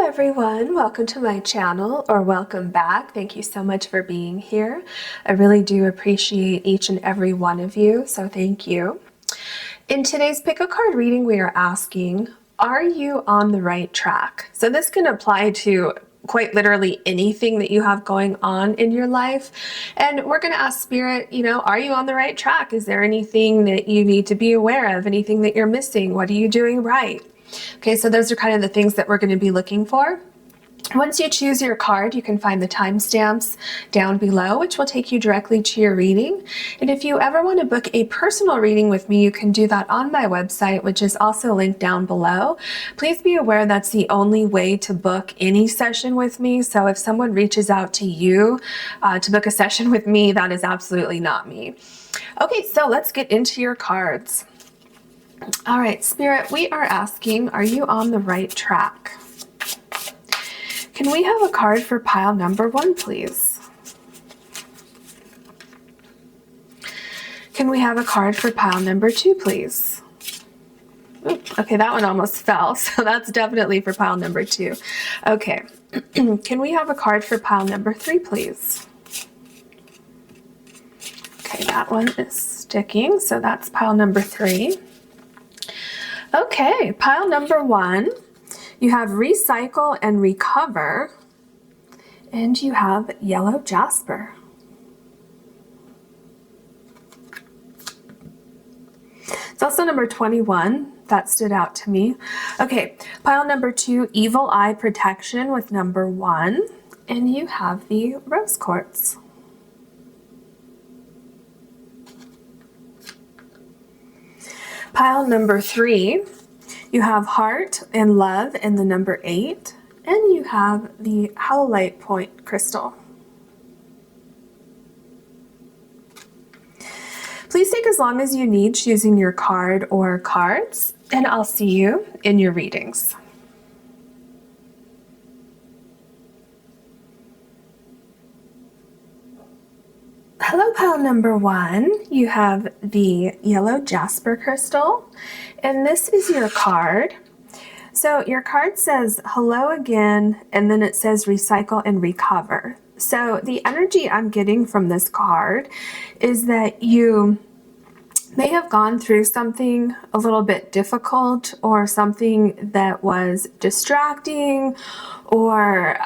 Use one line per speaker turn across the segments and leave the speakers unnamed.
everyone, welcome to my channel, or welcome back. Thank you so much for being here. I really do appreciate each and every one of you, so thank you. In today's pick a card reading, we are asking, are you on the right track? So this can apply to quite literally anything that you have going on in your life. And we're going to ask Spirit, are you on the right track? Is there anything that you need to be aware of? Anything that you're missing? What are you doing right? Okay, so those are kind of the things that we're going to be looking for. Once you choose your card, you can find the timestamps down below, which will take you directly to your reading. And if you ever want to book a personal reading with me, you can do that on my website, which is also linked down below. Please be aware that's the only way to book any session with me. So if someone reaches out to you to book a session with me, that is absolutely not me. Okay, so let's get into your cards. All right, Spirit, we are asking, are you on the right track? Can we have a card for pile number 1, please? Can we have a card for pile number 2, please? Ooh, okay, that one almost fell, so that's definitely for pile number 2. Okay, can we have a card for pile number 3, please? Okay, that one is sticking, so that's pile number 3. Okay, pile number 1, you have recycle and recover, and you have yellow Jasper. It's also number 21, that stood out to me. Okay, pile number 2, evil eye protection with number 1, and you have the rose quartz. Pile number 3, you have heart and love and the number 8, and you have the Howlite point crystal. Please take as long as you need choosing your card or cards, and I'll see you in your readings. Hello, pile number 1. You have the yellow Jasper crystal, and this is your card. So your card says hello again, and then it says recycle and recover. So the energy I'm getting from this card is that you may have gone through something a little bit difficult, or something that was distracting, or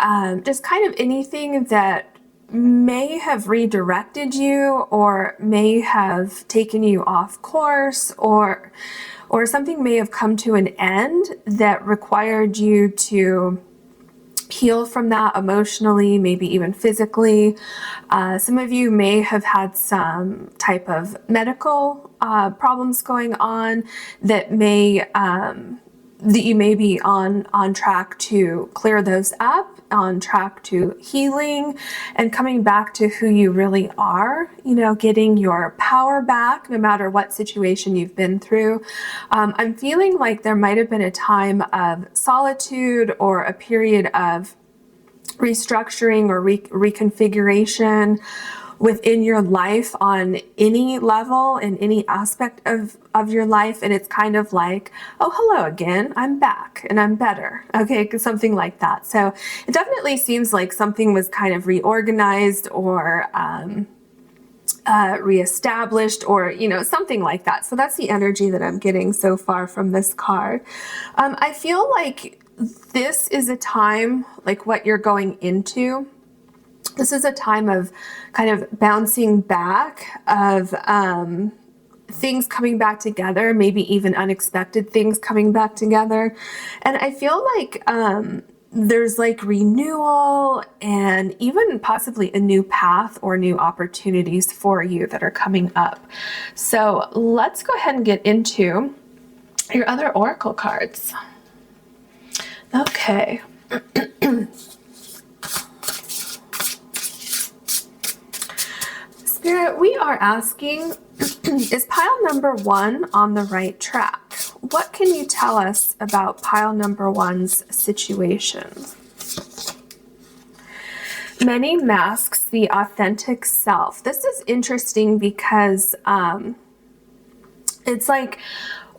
just kind of anything that may have redirected you, or may have taken you off course, or something may have come to an end that required you to heal from that emotionally, maybe even physically. Some of you may have had some type of medical problems going on that you may be on track to clear those up, on track to healing and coming back to who you really are, getting your power back no matter what situation you've been through. I'm feeling like there might have been a time of solitude, or a period of restructuring or reconfiguration within your life on any level, in any aspect of your life, and it's kind of like, oh, hello again, I'm back and I'm better. Okay, something like that. So it definitely seems like something was kind of reorganized, or reestablished, or something like that. So that's the energy that I'm getting so far from this card. I feel like this is a time, like what you're going into, this is a time of kind of bouncing back, of things coming back together, maybe even unexpected things coming back together. And I feel like there's like renewal, and even possibly a new path or new opportunities for you that are coming up. So let's go ahead and get into your other oracle cards. Okay. Spirit, we are asking, is pile number 1 on the right track? What can you tell us about pile number 1's situation? Many masks the authentic self. This is interesting because it's like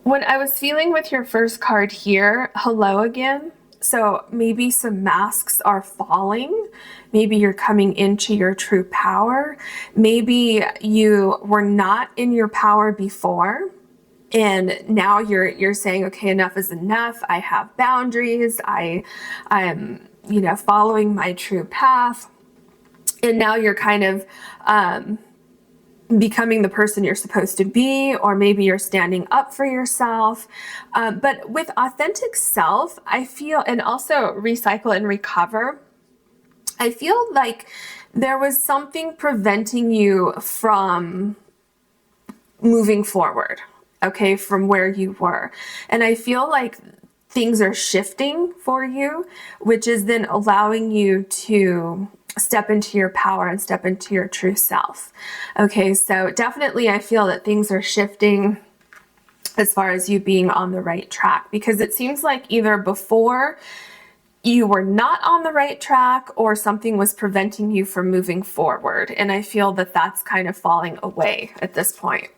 when I was feeling with your first card here, hello again, So maybe some masks are falling. Maybe you're coming into your true power. Maybe you were not in your power before, and now you're saying, okay, enough is enough. I have boundaries. I'm, you know, following my true path. And now you're kind of becoming the person you're supposed to be, or maybe you're standing up for yourself. But with authentic self, I feel, and also recycle and recover, I feel like there was something preventing you from moving forward, okay, from where you were. And I feel like things are shifting for you, which is then allowing you to step into your power and step into your true self. Okay, so definitely I feel that things are shifting as far as you being on the right track, because it seems like either before you were not on the right track or something was preventing you from moving forward. And I feel that that's kind of falling away at this point.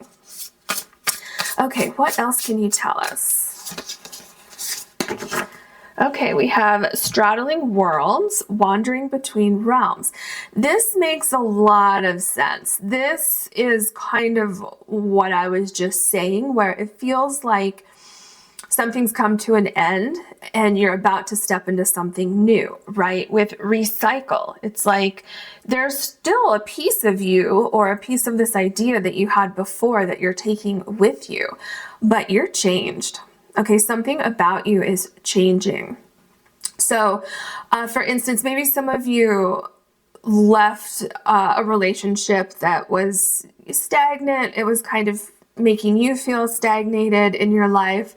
Okay, what else can you tell us? Okay, we have straddling worlds, wandering between realms. This makes a lot of sense. This is kind of what I was just saying, where it feels like something's come to an end and you're about to step into something new, right? With recycle, it's like there's still a piece of you or a piece of this idea that you had before that you're taking with you, but you're changed. Okay, something about you is changing. So, for instance, maybe some of you left a relationship that was stagnant. It was kind of making you feel stagnated in your life.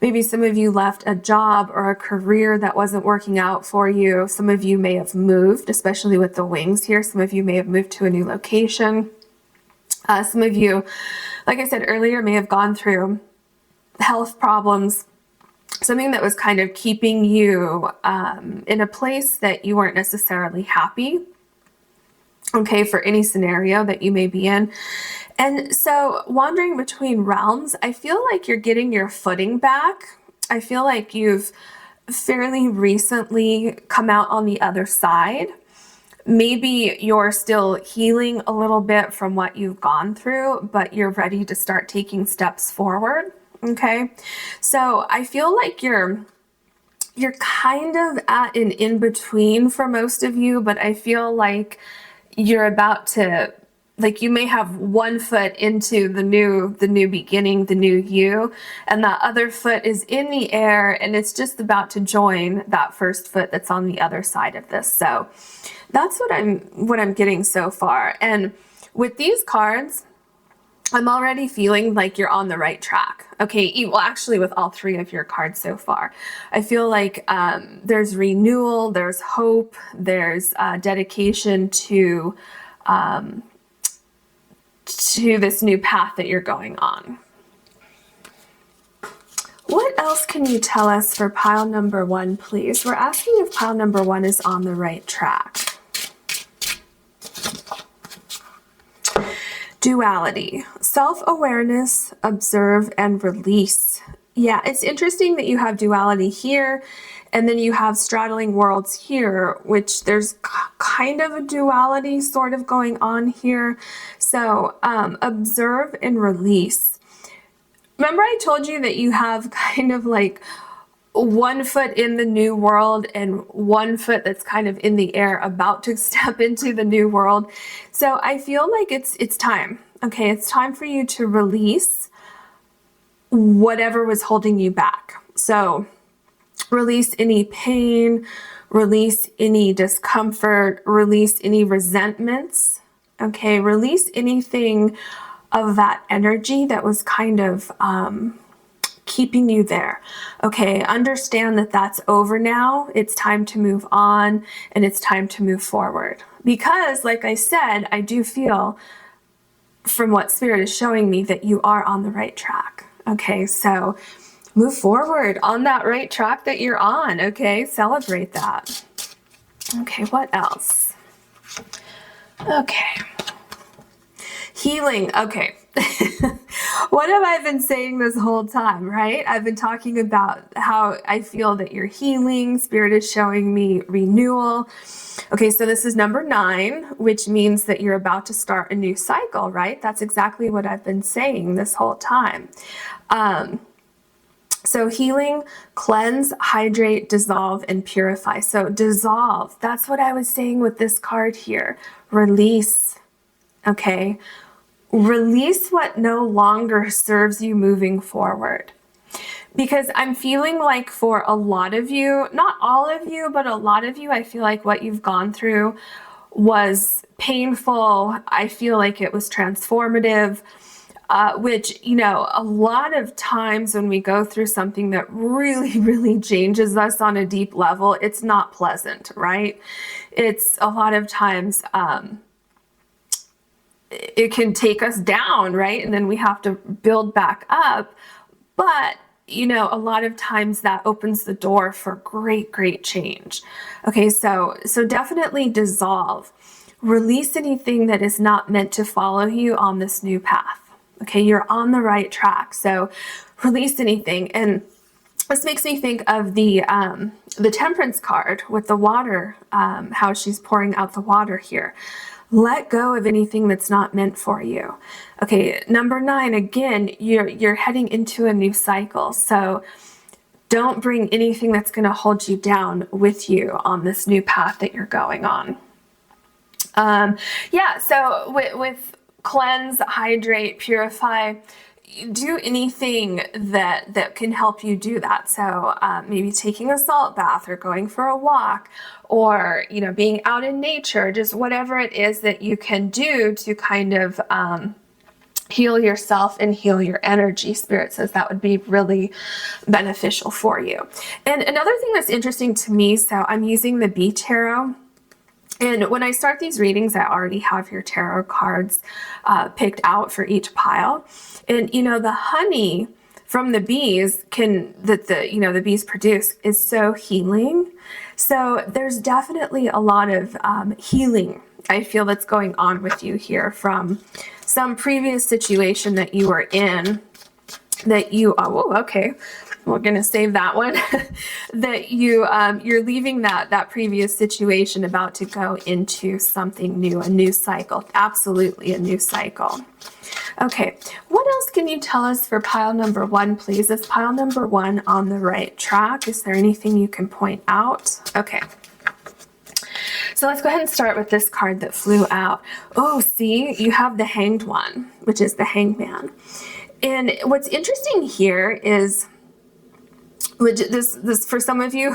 Maybe some of you left a job or a career that wasn't working out for you. Some of you may have moved, especially with the wings here. Some of you may have moved to a new location. Some of you, like I said earlier, may have gone through health problems, something that was kind of keeping you in a place that you weren't necessarily happy, okay, for any scenario that you may be in. And so wandering between realms, I feel like you're getting your footing back. I feel like you've fairly recently come out on the other side. Maybe you're still healing a little bit from what you've gone through, but you're ready to start taking steps forward. Okay, so I feel like you're kind of at an in-between for most of you, but I feel like you're about to, like, you may have one foot into the new beginning, the new you, and that other foot is in the air and it's just about to join that first foot that's on the other side of this. So that's what I'm getting so far. And with these cards, I'm already feeling like you're on the right track. Okay, well, actually with all three of your cards so far, I feel like there's renewal, there's hope, there's dedication to this new path that you're going on. What else can you tell us for pile number one, please? We're asking if pile number one is on the right track. Duality, self-awareness, observe, and release. Yeah, it's interesting that you have duality here, and then you have straddling worlds here, which there's kind of a duality sort of going on here. So observe and release. Remember I told you that you have kind of like one foot in the new world and one foot that's kind of in the air about to step into the new world. So I feel like it's time. Okay, it's time for you to release whatever was holding you back. So release any pain, release any discomfort, release any resentments. Okay, release anything of that energy that was kind of keeping you there. Okay, understand that that's over now. It's time to move on and it's time to move forward. Because, like I said, I do feel from what Spirit is showing me that you are on the right track. Okay, so move forward on that right track that you're on. Okay, celebrate that. Okay, what else? Okay. Healing. Okay. What have I been saying this whole time, right? I've been talking about how I feel that you're healing. Spirit is showing me renewal. Okay, so this is number 9, which means that you're about to start a new cycle, right? That's exactly what I've been saying this whole time. So healing, cleanse, hydrate, dissolve, and purify. So dissolve, that's what I was saying with this card here. Release, okay? Release what no longer serves you moving forward. Because I'm feeling like for a lot of you, not all of you, but a lot of you, I feel like what you've gone through was painful. I feel like it was transformative. Which, you know, a lot of times when we go through something that really, really changes us on a deep level, it's not pleasant, right? It's a lot of times, it can take us down, right? And then we have to build back up. But, you know, a lot of times that opens the door for great, great change. Okay, so definitely dissolve. Release anything that is not meant to follow you on this new path. Okay, you're on the right track. So release anything. And this makes me think of the Temperance card with the water, how she's pouring out the water here. Let go of anything that's not meant for you. Okay, number 9, again, you're heading into a new cycle. So don't bring anything that's going to hold you down with you on this new path that you're going on. Yeah, so with cleanse, hydrate, purify, do anything that can help you do that. So maybe taking a salt bath or going for a walk, or, you know, being out in nature, just whatever it is that you can do to kind of heal yourself and heal your energy. Spirit says that would be really beneficial for you. And another thing that's interesting to me, so I'm using the Bee Tarot. And when I start these readings, I already have your tarot cards picked out for each pile. And, you know, the honey from the bees the bees produce is so healing. So there's definitely a lot of healing, I feel, that's going on with you here from some previous situation that you were in, that you, okay, we're going to save that one, that you're leaving that previous situation, about to go into something new, a new cycle. Absolutely a new cycle. Okay, what else can you tell us for pile number 1, please? Is pile number 1 on the right track? Is there anything you can point out? Okay. So let's go ahead and start with this card that flew out. Oh, see, you have the Hanged One, which is the Hangman. And what's interesting here is, this for some of you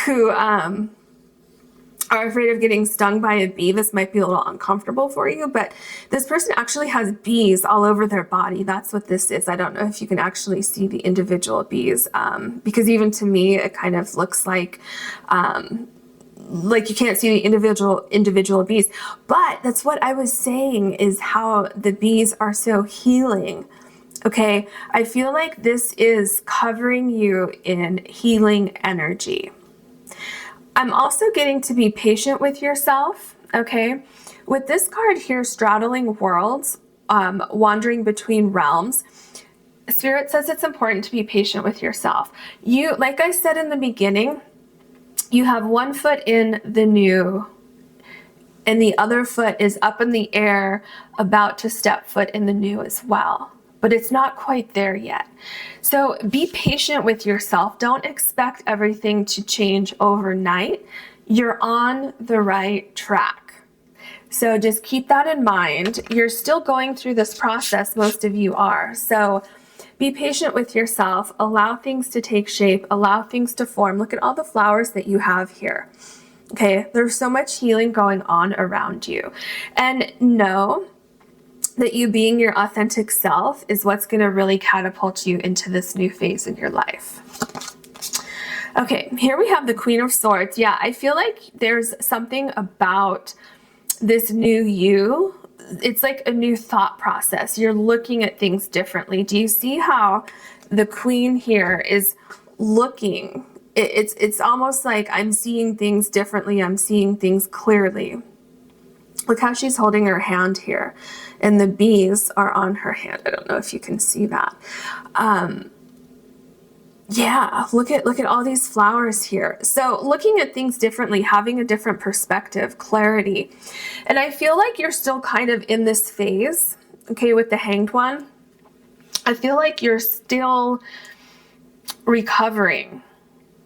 who are afraid of getting stung by a bee, this might be a little uncomfortable for you, but this person actually has bees all over their body. That's what this is. I don't know if you can actually see the individual bees, because even to me, it kind of looks like you can't see the individual bees. But that's what I was saying, is how the bees are so healing. Okay, I feel like this is covering you in healing energy. I'm also getting to be patient with yourself, okay? With this card here, straddling worlds, wandering between realms, Spirit says it's important to be patient with yourself. You, like I said in the beginning, you have one foot in the new, and the other foot is up in the air, about to step foot in the new as well. But it's not quite there yet. So be patient with yourself. Don't expect everything to change overnight. You're on the right track. So just keep that in mind. You're still going through this process, most of you are. So be patient with yourself. Allow things to take shape. Allow things to form. Look at all the flowers that you have here. Okay, there's so much healing going on around you. And know that you being your authentic self is what's going to really catapult you into this new phase in your life. Okay, here we have the Queen of Swords. Yeah, I feel like there's something about this new you. It's like a new thought process. You're looking at things differently. Do you see how the Queen here is looking? It's almost like I'm seeing things differently. I'm seeing things clearly. Look how she's holding her hand here, and the bees are on her hand. I don't know if you can see that. Yeah, look at all these flowers here. So looking at things differently, having a different perspective, clarity. And I feel like you're still kind of in this phase, okay, with the Hanged One. I feel like you're still recovering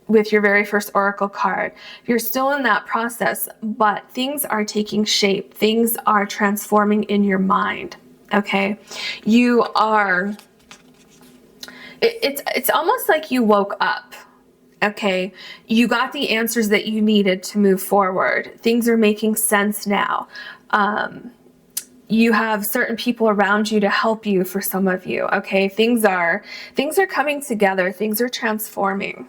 with your very first oracle card. You're still in that process, but things are taking shape. Things are transforming in your mind, okay? You are... It's almost like you woke up, okay? You got the answers that you needed to move forward. Things are making sense now. You have certain people around you to help you, for some of you, okay? Things are coming together. Things are transforming.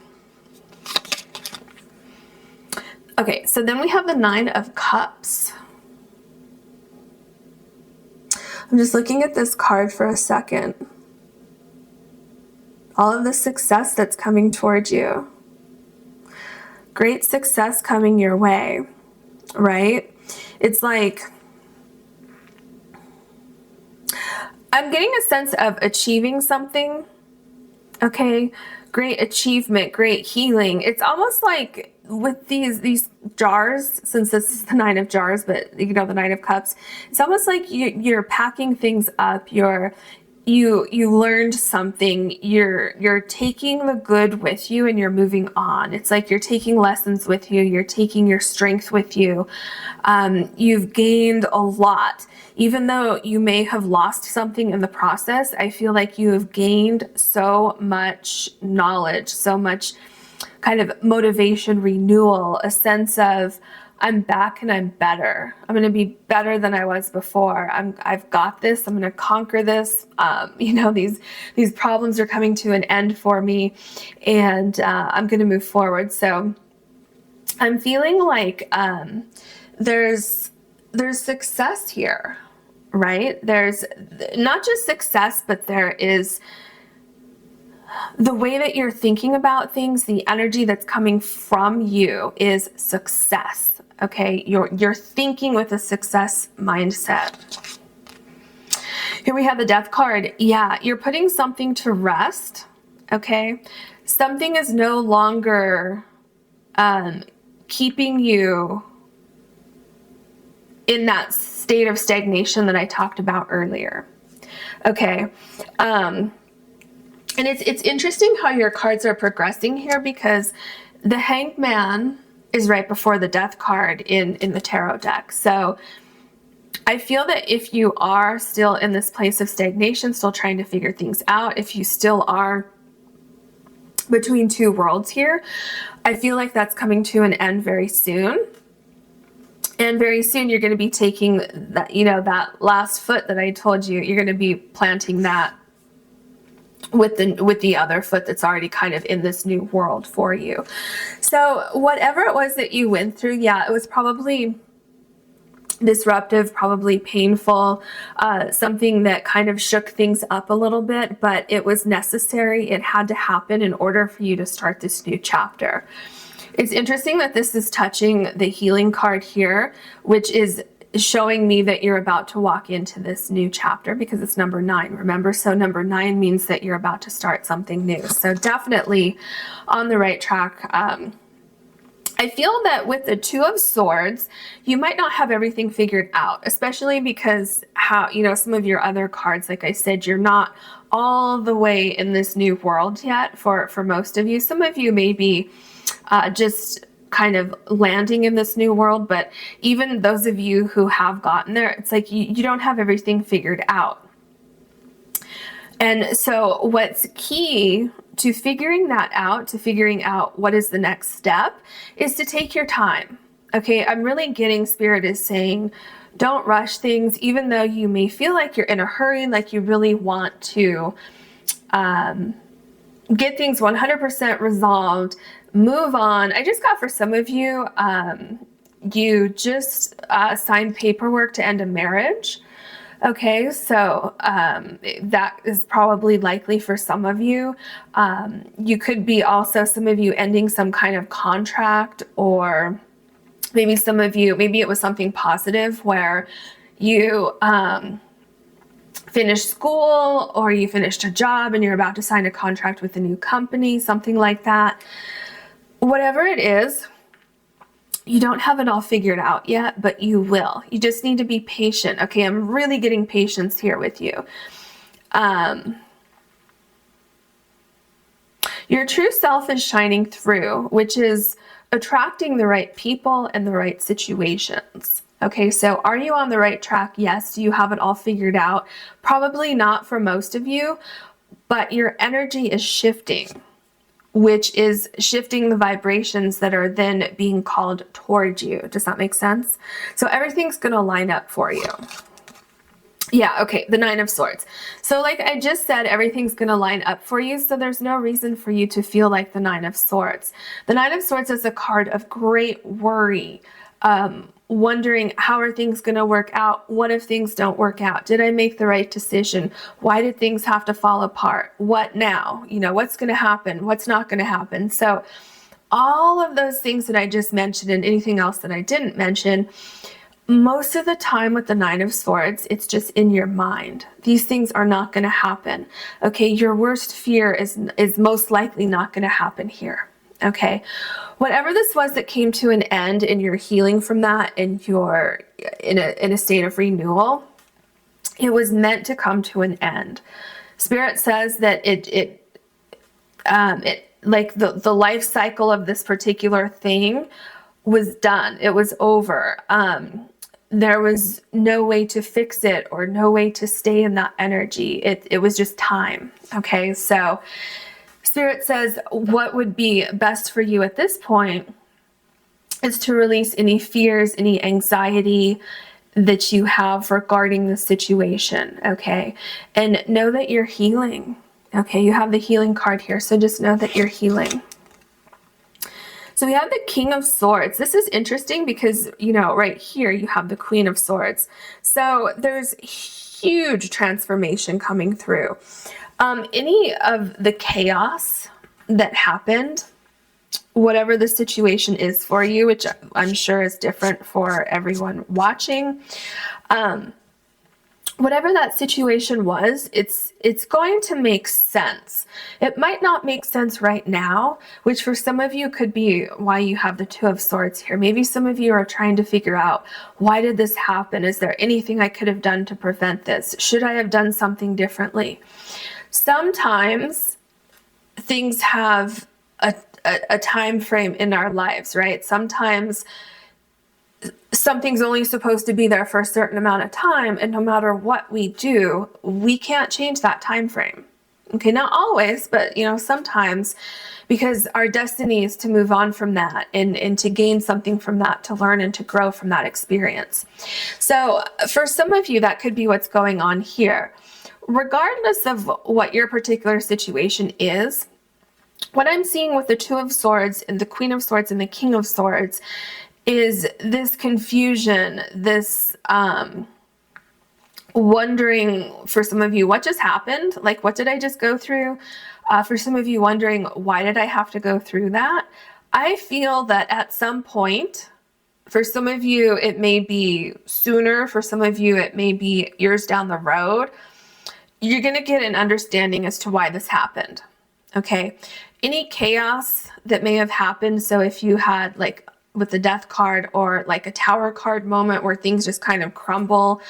Okay, so then we have the Nine of Cups. I'm just looking at this card for a second. All of the success that's coming towards you. Great success coming your way, right? It's like, I'm getting a sense of achieving something, okay? Great achievement, great healing. It's almost like with these jars, since this is the Nine of Jars, but you know, the Nine of Cups, it's almost like you're packing things up. You learned something, you're taking the good with you and you're moving on. It's like you're taking lessons with you, you're taking your strength with you. You've gained a lot. Even though you may have lost something in the process, I feel like you have gained so much knowledge, so much kind of motivation, renewal, a sense of, I'm back and I'm better. I'm going to be better than I was before. I've got this. I'm going to conquer this. You know, these problems are coming to an end for me, and I'm going to move forward. So I'm feeling like there's success here, right? There's not just success, but there is the way that you're thinking about things, the energy that's coming from you is success. Okay, you're thinking with a success mindset. Here we have the Death card. Yeah, you're putting something to rest. Okay, something is no longer keeping you in that state of stagnation that I talked about earlier. Okay, and it's interesting how your cards are progressing here, because the Hanged Man is right before the Death card in the tarot deck. So I feel that if you are still in this place of stagnation, still trying to figure things out, if you still are between two worlds here, I feel like that's coming to an end very soon. And very soon you're going to be taking that, you know, that last foot that I told you, you're going to be planting that with the other foot that's already kind of in this new world for you. So whatever it was that you went through, yeah, it was probably disruptive, probably painful, something that kind of shook things up a little bit, but it was necessary. It had to happen in order for you to start this new chapter. It's interesting that this is touching the healing card here, which is showing me that you're about to walk into this new chapter, because it's number 9, remember? So number 9 means that you're about to start something new. So definitely on the right track. I feel that with the Two of Swords, you might not have everything figured out, especially because how, you know, some of your other cards, like I said, you're not all the way in this new world yet for most of you. Some of you may be just kind of landing in this new world, but even those of you who have gotten there, it's like you don't have everything figured out. And so what's key to figuring that out, to figuring out what is the next step, is to take your time. Okay, I'm really getting Spirit is saying, don't rush things, even though you may feel like you're in a hurry, like you really want to get things 100% resolved, move on. I just got for some of you, you just signed paperwork to end a marriage. Okay, so that is probably likely for some of you. You could be also, some of you, ending some kind of contract or Maybe some of you, maybe it was something positive where you finished school, or you finished a job and you're about to sign a contract with a new company, something like that. Whatever it is, you don't have it all figured out yet, but you will. You just need to be patient. Okay, I'm really getting patience here with you. Your true self is shining through, which is attracting the right people and the right situations. Okay, so are you on the right track? Yes. Do you have it all figured out? Probably not for most of you, but your energy is shifting, which is shifting the vibrations that are then being called towards you. Does that make sense? So everything's going to line up for you. Yeah, okay, the Nine of Swords. So like I just said, everything's going to line up for you, so there's no reason for you to feel like the Nine of Swords. The Nine of Swords is a card of great worry, wondering how are things going to work out? What if things don't work out? Did I make the right decision? Why did things have to fall apart? What now? You know, what's going to happen? What's not going to happen? So all of those things that I just mentioned and anything else that I didn't mention, most of the time with the Nine of Swords, it's just in your mind. These things are not going to happen. Okay, your worst fear is most likely not going to happen here. Okay, whatever this was that came to an end and you're healing from that and you're in a state of renewal, it was meant to come to an end. Spirit says that it like the life cycle of this particular thing was done. It was over. There was no way to fix it or no way to stay in that energy. It was just time. Okay, so Spirit says what would be best for you at this point is to release any fears, any anxiety that you have regarding the situation. Okay, and know that you're healing. Okay, you have the healing card here, so just know that you're healing. So we have the King of Swords. This is interesting because, you know, right here you have the Queen of Swords. So there's huge transformation coming through. Any of the chaos that happened, whatever the situation is for you, which I'm sure is different for everyone watching, whatever that situation was, it's going to make sense. It might not make sense right now, which for some of you could be why you have the Two of Swords here. Maybe some of you are trying to figure out, why did this happen? Is there anything I could have done to prevent this? Should I have done something differently? Sometimes things have a time frame in our lives, right? Sometimes something's only supposed to be there for a certain amount of time, and no matter what we do, we can't change that time frame. Okay, not always, but you know, sometimes, because our destiny is to move on from that and to gain something from that, to learn and to grow from that experience. So for some of you, that could be what's going on here. Regardless of what your particular situation is, what I'm seeing with the Two of Swords and the Queen of Swords and the King of Swords is this confusion, this wondering for some of you, what just happened? Like, what did I just go through? For some of you wondering, why did I have to go through that? I feel that at some point, for some of you, it may be sooner. For some of you, it may be years down the road. You're going to get an understanding as to why this happened. Okay. Any chaos that may have happened. So if you had like with the Death card or like a Tower card moment where things just kind of crumble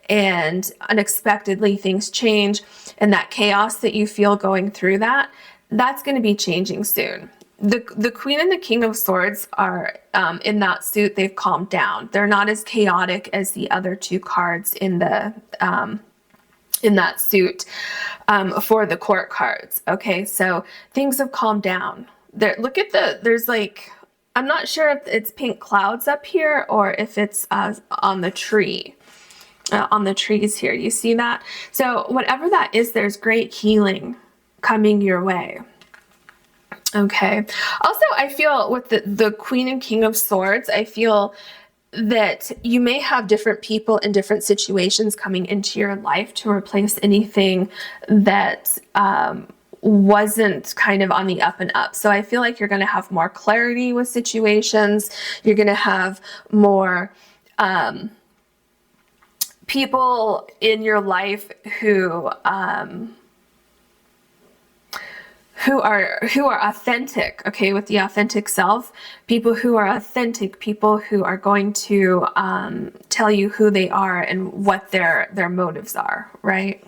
and unexpectedly things change, and that chaos that you feel going through that, that's going to be changing soon. The Queen and the King of Swords are in that suit. They've calmed down. They're not as chaotic as the other two cards in the in that suit for the court cards. Okay, so things have calmed down. There, look at there's like, I'm not sure if it's pink clouds up here or if it's on the tree, on the trees here. You see that? So whatever that is, there's great healing coming your way. Okay. Also, I feel with the Queen and King of Swords, I feel that you may have different people in different situations coming into your life to replace anything that wasn't kind of on the up and up. So I feel like you're going to have more clarity with situations. You're going to have more people in your life who are authentic, okay, with the authentic self, people who are authentic, people who are going to tell you who they are and what their motives are, right?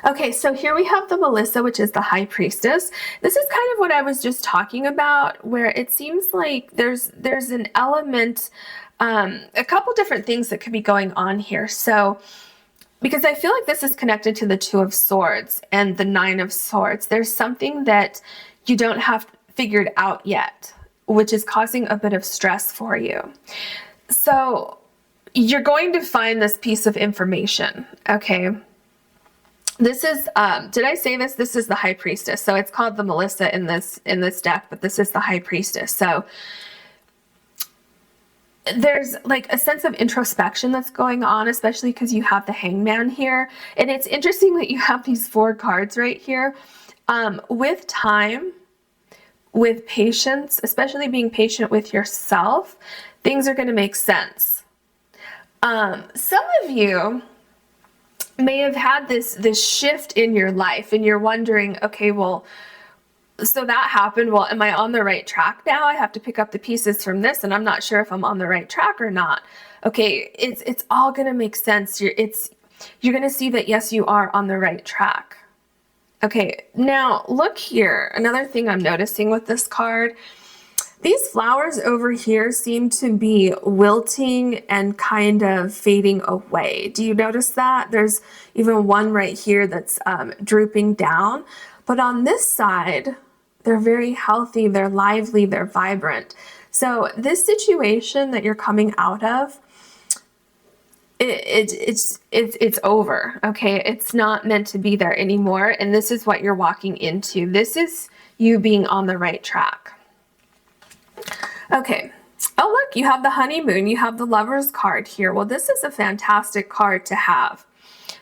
Okay, so here we have the Melissa, which is the High Priestess. This is kind of what I was just talking about, where it seems like there's an element, a couple different things that could be going on here. So, because I feel like this is connected to the Two of Swords and the Nine of Swords. There's something that you don't have figured out yet, which is causing a bit of stress for you. So you're going to find this piece of information, okay? This is, did I say this? This is the High Priestess. So it's called the Melissa in this deck, but this is the High Priestess. So there's like a sense of introspection that's going on, especially because you have the Hangman here. And it's interesting that you have these 4 cards right here. With time, with patience, especially being patient with yourself, things are going to make sense. Some of you may have had this shift in your life and you're wondering, okay, well, so that happened. Well, am I on the right track now? I have to pick up the pieces from this and I'm not sure if I'm on the right track or not. Okay, it's all going to make sense. You're going to see that, yes, you are on the right track. Okay, now look here. Another thing I'm noticing with this card, these flowers over here seem to be wilting and kind of fading away. Do you notice that? There's even one right here that's drooping down. But on this side, they're very healthy, they're lively, they're vibrant. So this situation that you're coming out of, it's over, okay? It's not meant to be there anymore. And this is what you're walking into. This is you being on the right track. Okay. Oh, look, you have the honeymoon. You have the Lover's card here. Well, this is a fantastic card to have.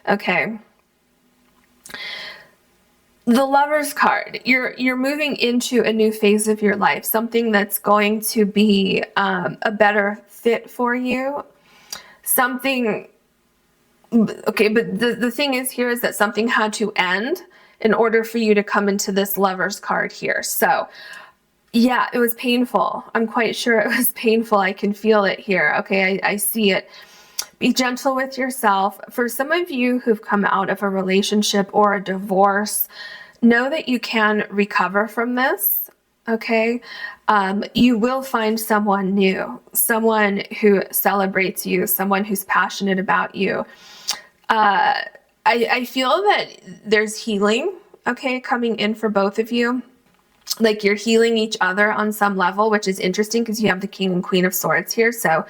Okay. The Lover's card. You're moving into a new phase of your life, something that's going to be a better fit for you. Something, okay, but the thing is here is that something had to end in order for you to come into this Lover's card here. So yeah, it was painful. I'm quite sure it was painful. I can feel it here. Okay, I see it. Be gentle with yourself. For some of you who've come out of a relationship or a divorce, know that you can recover from this, okay? You will find someone new, someone who celebrates you, someone who's passionate about you. I feel that there's healing, okay, coming in for both of you. Like you're healing each other on some level, which is interesting because you have the King and Queen of Swords here. So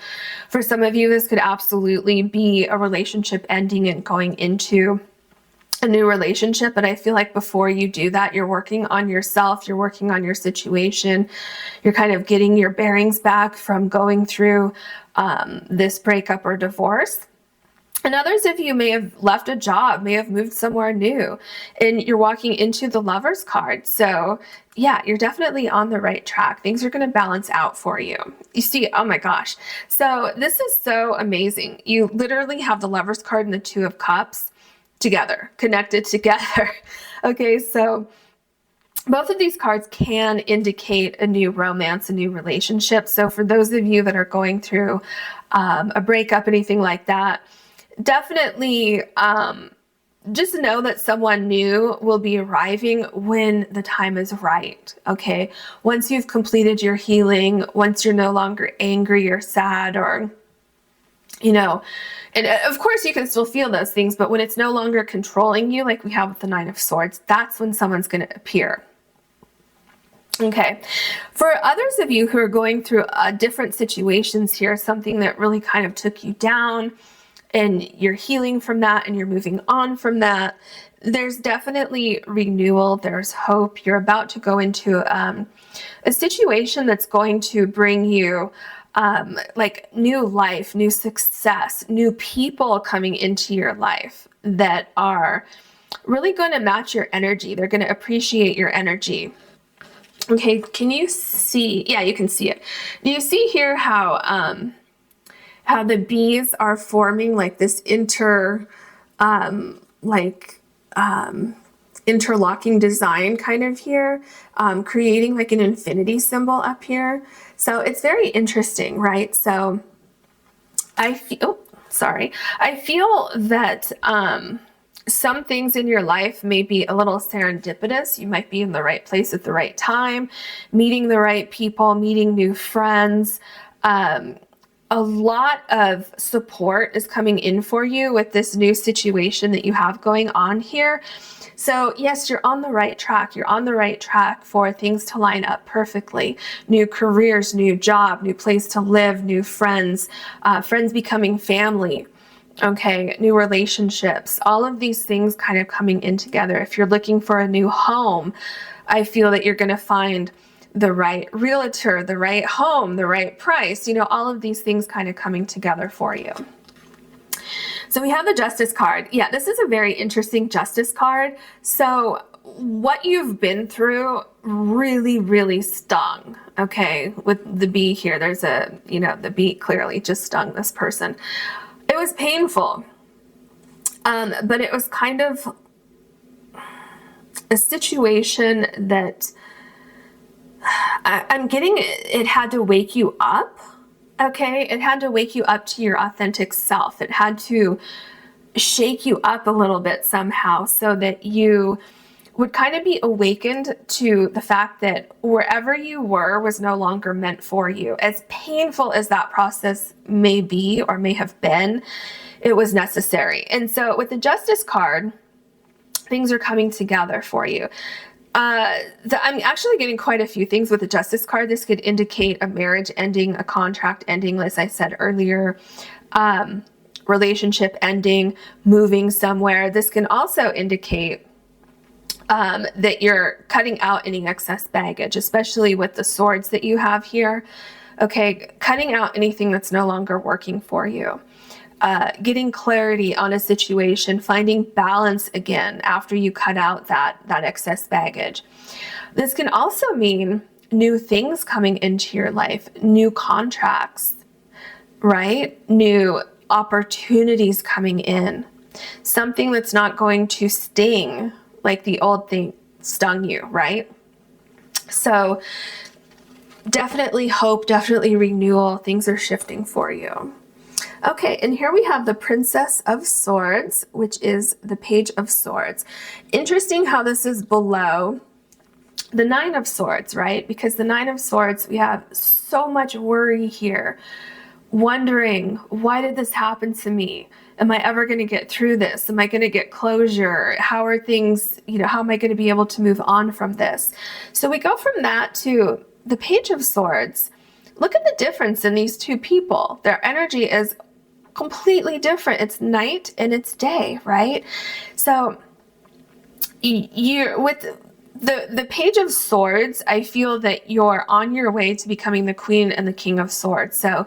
for some of you, this could absolutely be a relationship ending and going into a new relationship. But I feel like before you do that, you're working on yourself, you're working on your situation, you're kind of getting your bearings back from going through this breakup or divorce. And others of you may have left a job, may have moved somewhere new, and you're walking into the Lover's card. So yeah, you're definitely on the right track. Things are going to balance out for you. You see, oh my gosh. So this is so amazing. You literally have the Lover's card and the Two of Cups together, connected together. Okay, so both of these cards can indicate a new romance, a new relationship. So for those of you that are going through a breakup, anything like that, definitely just know that someone new will be arriving when the time is right, okay? Once you've completed your healing, once you're no longer angry or sad or, you know, and of course you can still feel those things, but when it's no longer controlling you, like we have with the Nine of Swords, that's when someone's going to appear. Okay, for others of you who are going through different situations here, something that really kind of took you down, and you're healing from that and you're moving on from that, there's definitely renewal, there's hope. You're about to go into a situation that's going to bring you like new life, new success, new people coming into your life that are really going to match your energy. They're going to appreciate your energy. Okay, can you see? Yeah, you can see it. Do you see here how the bees are forming like this interlocking design kind of here, creating like an infinity symbol up here. So it's very interesting, right? So I feel that some things in your life may be a little serendipitous. You might be in the right place at the right time, meeting the right people, meeting new friends. A lot of support is coming in for you with this new situation that you have going on here. So yes, you're on the right track. You're on the right track for things to line up perfectly. New careers, new job, new place to live, new friends, friends becoming family. Okay, new relationships, all of these things kind of coming in together. If you're looking for a new home, I feel that you're going to find the right realtor, the right home, the right price, all of these things kind of coming together for you. So we have the Justice card. Yeah, this is a very interesting Justice card. So what you've been through really, really stung. Okay, with the bee here, there's the bee clearly just stung this person. It was painful, but it was kind of a situation that I'm getting. It had to wake you up. Okay, it had to wake you up to your authentic self. It had to shake you up a little bit somehow so that you would kind of be awakened to the fact that wherever you were was no longer meant for you. As painful as that process may be or may have been, it was necessary. And so with the Justice card, things are coming together for you. I'm actually getting quite a few things with the Justice card. This could indicate a marriage ending, a contract ending, as I said earlier, relationship ending, moving somewhere. This can also indicate that you're cutting out any excess baggage, especially with the swords that you have here. Okay, cutting out anything that's no longer working for you. Getting clarity on a situation, finding balance again after you cut out that excess baggage. This can also mean new things coming into your life, new contracts, right? New opportunities coming in. Something that's not going to sting like the old thing stung you, right? So definitely hope, definitely renewal. Things are shifting for you. Okay, and here we have the Princess of Swords, which is the Page of Swords. Interesting how this is below the Nine of Swords, right? Because the Nine of Swords, we have so much worry here, wondering, why did this happen to me? Am I ever going to get through this? Am I going to get closure? How are things, how am I going to be able to move on from this? So we go from that to the Page of Swords. Look at the difference in these two people. Their energy is completely different. It's night and it's day, right? So you're with the Page of Swords, I feel that you're on your way to becoming the Queen and the King of Swords. So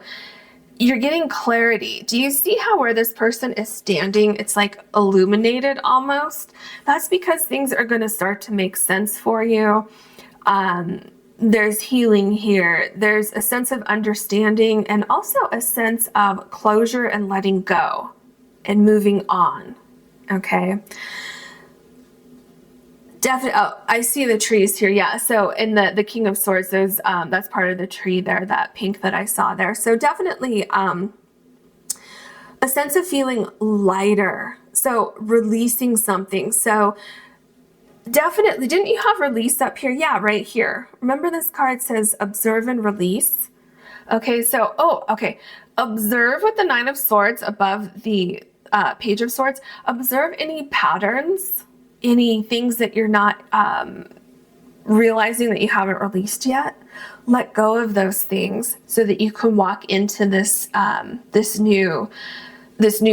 you're getting clarity. Do you see how where this person is standing, it's like illuminated almost? That's because things are going to start to make sense for you. There's healing here. There's a sense of understanding and also a sense of closure and letting go and moving on. Okay. Definitely. Oh, I see the trees here. Yeah. So in the King of Swords, those that's part of the tree there, that pink that I saw there. So definitely a sense of feeling lighter. So releasing something. So definitely, didn't you have release up here? Yeah, right here. Remember this card says observe and release. Okay. So, okay. Observe with the Nine of Swords above the Page of Swords. Observe any patterns, any things that you're not realizing that you haven't released yet. Let go of those things so that you can walk into this this new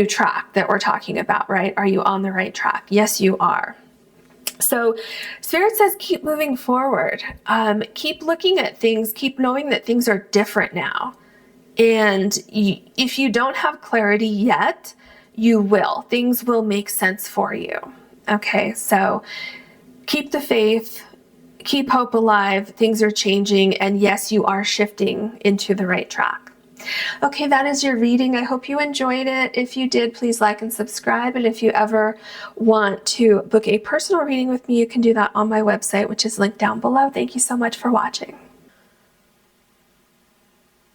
track that we're talking about, right? Are you on the right track? Yes, you are. So Spirit says keep moving forward. Keep looking at things. Keep knowing that things are different now. And if you don't have clarity yet, you will. Things will make sense for you. Okay, so keep the faith, keep hope alive. Things are changing, and yes, you are shifting into the right track. Okay, that is your reading. I hope you enjoyed it. If you did, please like and subscribe. And if you ever want to book a personal reading with me, you can do that on my website, which is linked down below. Thank you so much for watching.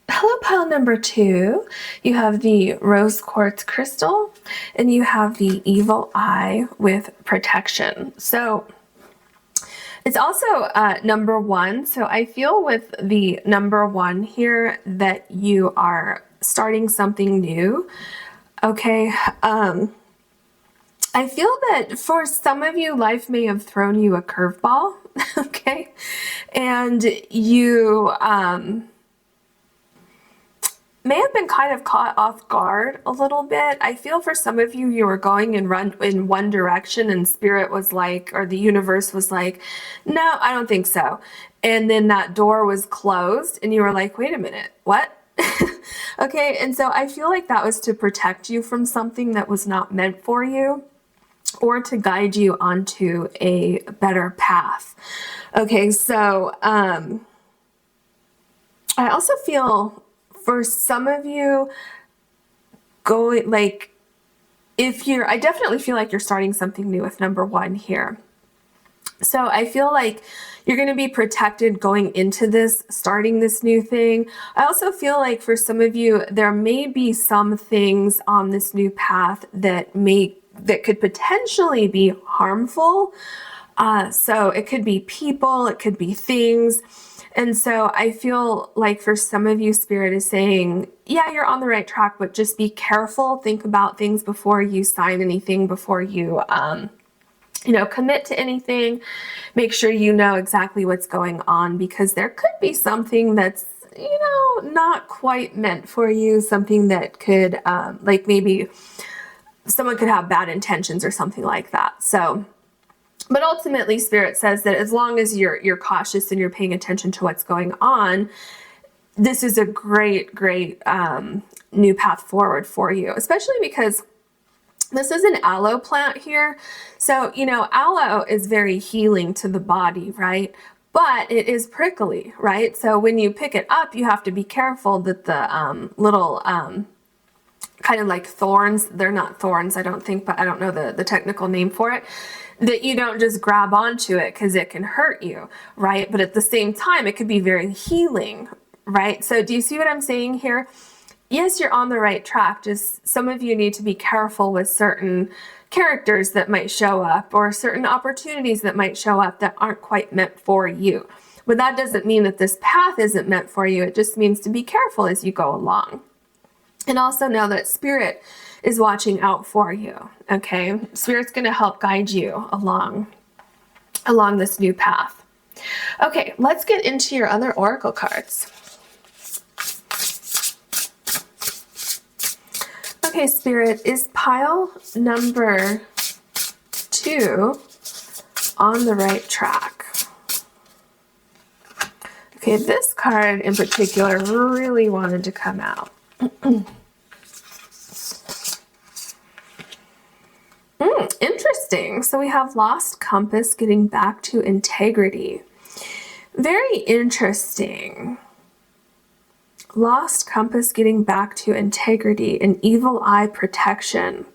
Hello, pile number 2. You have the rose quartz crystal, and you have the evil eye with protection. So it's also number 1. So I feel with the number 1 here that you are starting something new. Okay. I feel that for some of you, life may have thrown you a curveball. Okay. And you may have been kind of caught off guard a little bit. I feel for some of you, you were going in one direction and spirit was like, or the universe was like, no, I don't think so. And then that door was closed and you were like, wait a minute, what? Okay, and so I feel like that was to protect you from something that was not meant for you, or to guide you onto a better path. Okay, so I also feel for some of you going, like, I definitely feel like you're starting something new with number 1 here. So I feel like you're going to be protected going into this, starting this new thing. I also feel like for some of you, there may be some things on this new path that could potentially be harmful. So it could be people, it could be things. And so I feel like for some of you, Spirit is saying, yeah, you're on the right track, but just be careful. Think about things before you sign anything, before you, commit to anything. Make sure you know exactly what's going on, because there could be something that's, not quite meant for you. Something that could, like maybe someone could have bad intentions or something like that. So, but ultimately, Spirit says that as long as you're cautious and you're paying attention to what's going on, this is a great new path forward for you, especially because this is an aloe plant here. So, aloe is very healing to the body, right? But it is prickly, right? So when you pick it up, you have to be careful that the little kind of like thorns, they're not thorns, I don't think, but I don't know the technical name for it, that you don't just grab onto it because it can hurt you, right? But at the same time, it could be very healing, right? So do you see what I'm saying here? Yes, you're on the right track. Just some of you need to be careful with certain characters that might show up, or certain opportunities that might show up that aren't quite meant for you. But that doesn't mean that this path isn't meant for you. It just means to be careful as you go along. And also know that Spirit is watching out for you, okay? Spirit's going to help guide you along this new path. Okay, let's get into your other oracle cards. Okay, Spirit, is pile number 2 on the right track? Okay, this card in particular really wanted to come out. Interesting. So we have lost compass, getting back to integrity. Very interesting. Lost compass, getting back to integrity, and evil eye protection.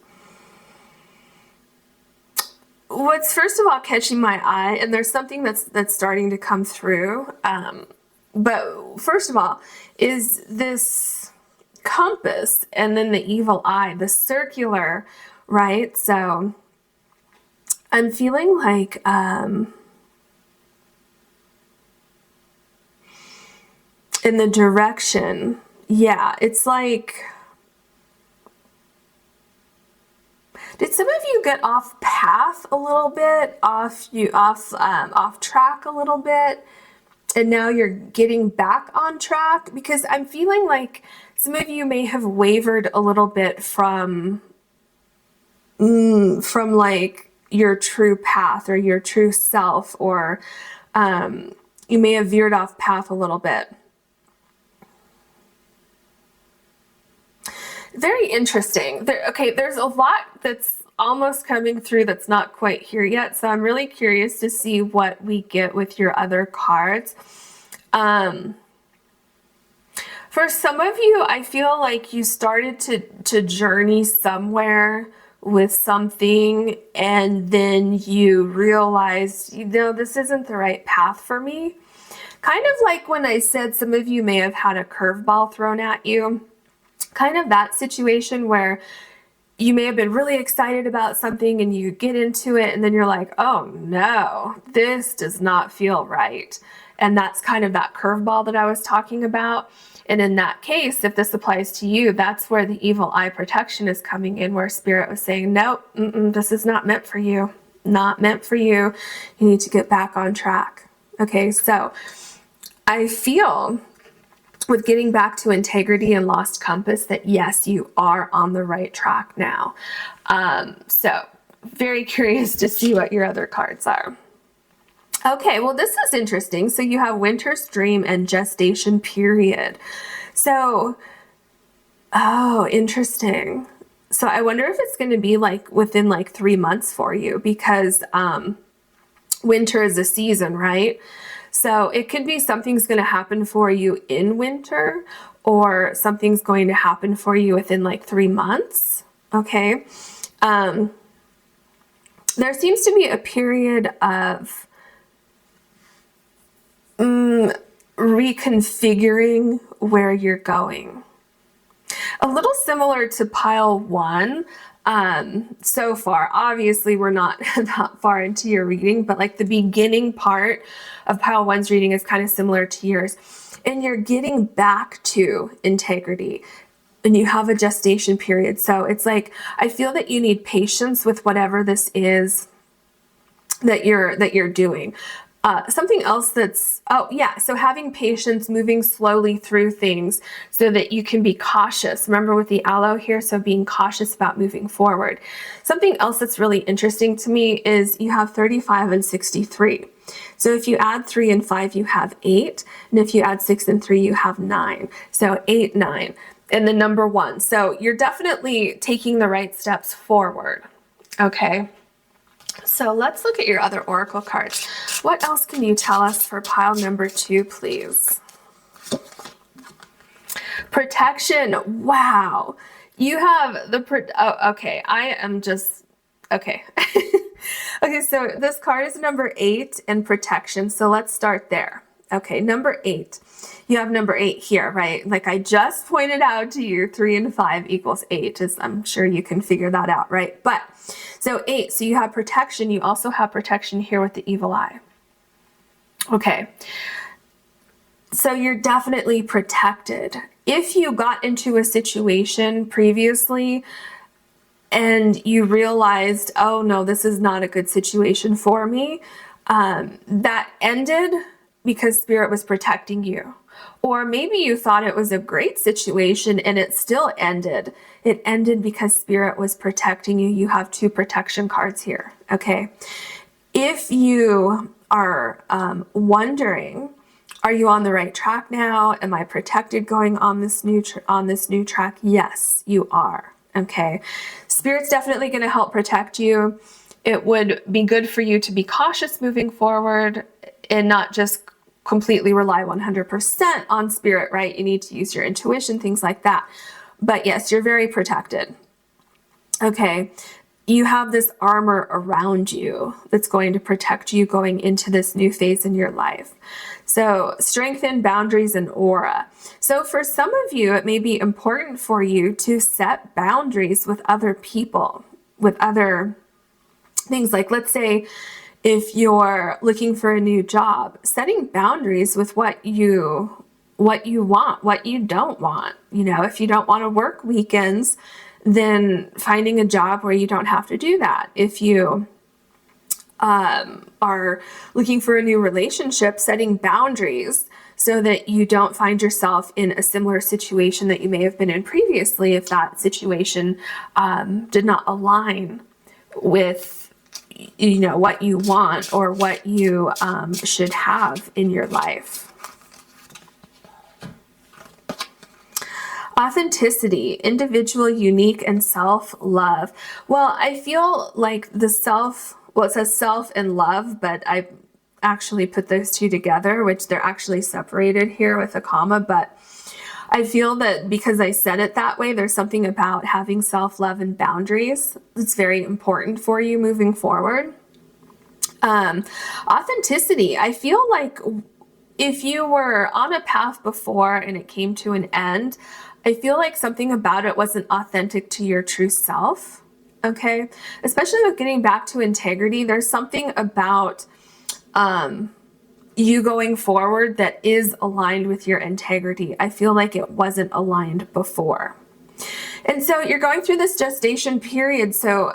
What's first of all catching my eye, and there's something that's starting to come through, but first of all, is this compass and then the evil eye, the circular, right? So I'm feeling like in the direction, yeah, it's like, did some of you get off path a little bit, off track a little bit, and now you're getting back on track? Because I'm feeling like some of you may have wavered a little bit from like your true path or your true self, or you may have veered off path a little bit. Very interesting. Okay, there's a lot that's almost coming through that's not quite here yet. So I'm really curious to see what we get with your other cards. For some of you, I feel like you started to journey somewhere with something, and then you realized, you know, this isn't the right path for me. Kind of like when I said some of you may have had a curveball thrown at you. Kind of that situation where you may have been really excited about something and you get into it and then you're like, oh no, this does not feel right. And that's kind of that curveball that I was talking about. And in that case, if this applies to you, that's where the evil eye protection is coming in, where Spirit was saying, nope, this is not meant for you. Not meant for you. You need to get back on track. Okay, so I feel with getting back to integrity and lost compass that yes, you are on the right track now. So very curious to see what your other cards are. Okay, well, this is interesting. So you have winter's dream and gestation period. So, oh, interesting. So I wonder if it's going to be like within like 3 months for you, because winter is a season, right? So it could be something's going to happen for you in winter, or something's going to happen for you within like 3 months. Okay. There seems to be a period of reconfiguring where you're going. A little similar to pile 1 so far. Obviously, we're not that far into your reading, but like the beginning part of pile 1's reading is kind of similar to yours. And you're getting back to integrity. And you have a gestation period. So it's like, I feel that you need patience with whatever this is that you're doing. Something else that's, oh yeah, so having patience, moving slowly through things so that you can be cautious. Remember with the aloe here, so being cautious about moving forward. Something else that's really interesting to me is you have 35 and 63. So if you add 3 and 5, you have 8. And if you add 6 and 3, you have 9. So 8, 9, and the number 1. So you're definitely taking the right steps forward. Okay. So let's look at your other oracle cards. What else can you tell us for pile number 2, please? Protection. Wow. You have the, oh, okay. I am just, okay. Okay, so this card is number 8 and protection. So let's start there. Okay, number 8. You have number 8 here, right? Like I just pointed out to you, 3 and 5 equals 8. I'm sure you can figure that out, right? But so 8, so you have protection. You also have protection here with the evil eye. Okay, so you're definitely protected. If you got into a situation previously and you realized, oh no, this is not a good situation for me, that ended because Spirit was protecting you. Or maybe you thought it was a great situation and it still ended. It ended because Spirit was protecting you. You have 2 protection cards here, okay? If you are wondering, are you on the right track now? Am I protected going on this new track? Yes, you are, okay? Spirit's definitely going to help protect you. It would be good for you to be cautious moving forward and not just completely rely 100% on Spirit, right? You need to use your intuition, things like that. But yes, you're very protected. Okay, you have this armor around you that's going to protect you going into this new phase in your life. So strengthen boundaries and aura. So for some of you, it may be important for you to set boundaries with other people, with other things. Like let's say if you're looking for a new job, setting boundaries with what you want, what you don't want. You know, if you don't want to work weekends, then finding a job where you don't have to do that. If you are looking for a new relationship, setting boundaries so that you don't find yourself in a similar situation that you may have been in previously if that situation did not align with, you know, what you want or what you should have in your life. Authenticity, individual, unique, and self-love. Well, I feel like the self, well, it says self and love, but I actually put those two together, which they're actually separated here with a comma, but I feel that because I said it that way, there's something about having self-love and boundaries that's very important for you moving forward. Authenticity. I feel like if you were on a path before and it came to an end, I feel like something about it wasn't authentic to your true self. Okay. Especially with getting back to integrity, there's something about, you going forward that is aligned with your integrity. I feel like it wasn't aligned before. And so you're going through this gestation period. So,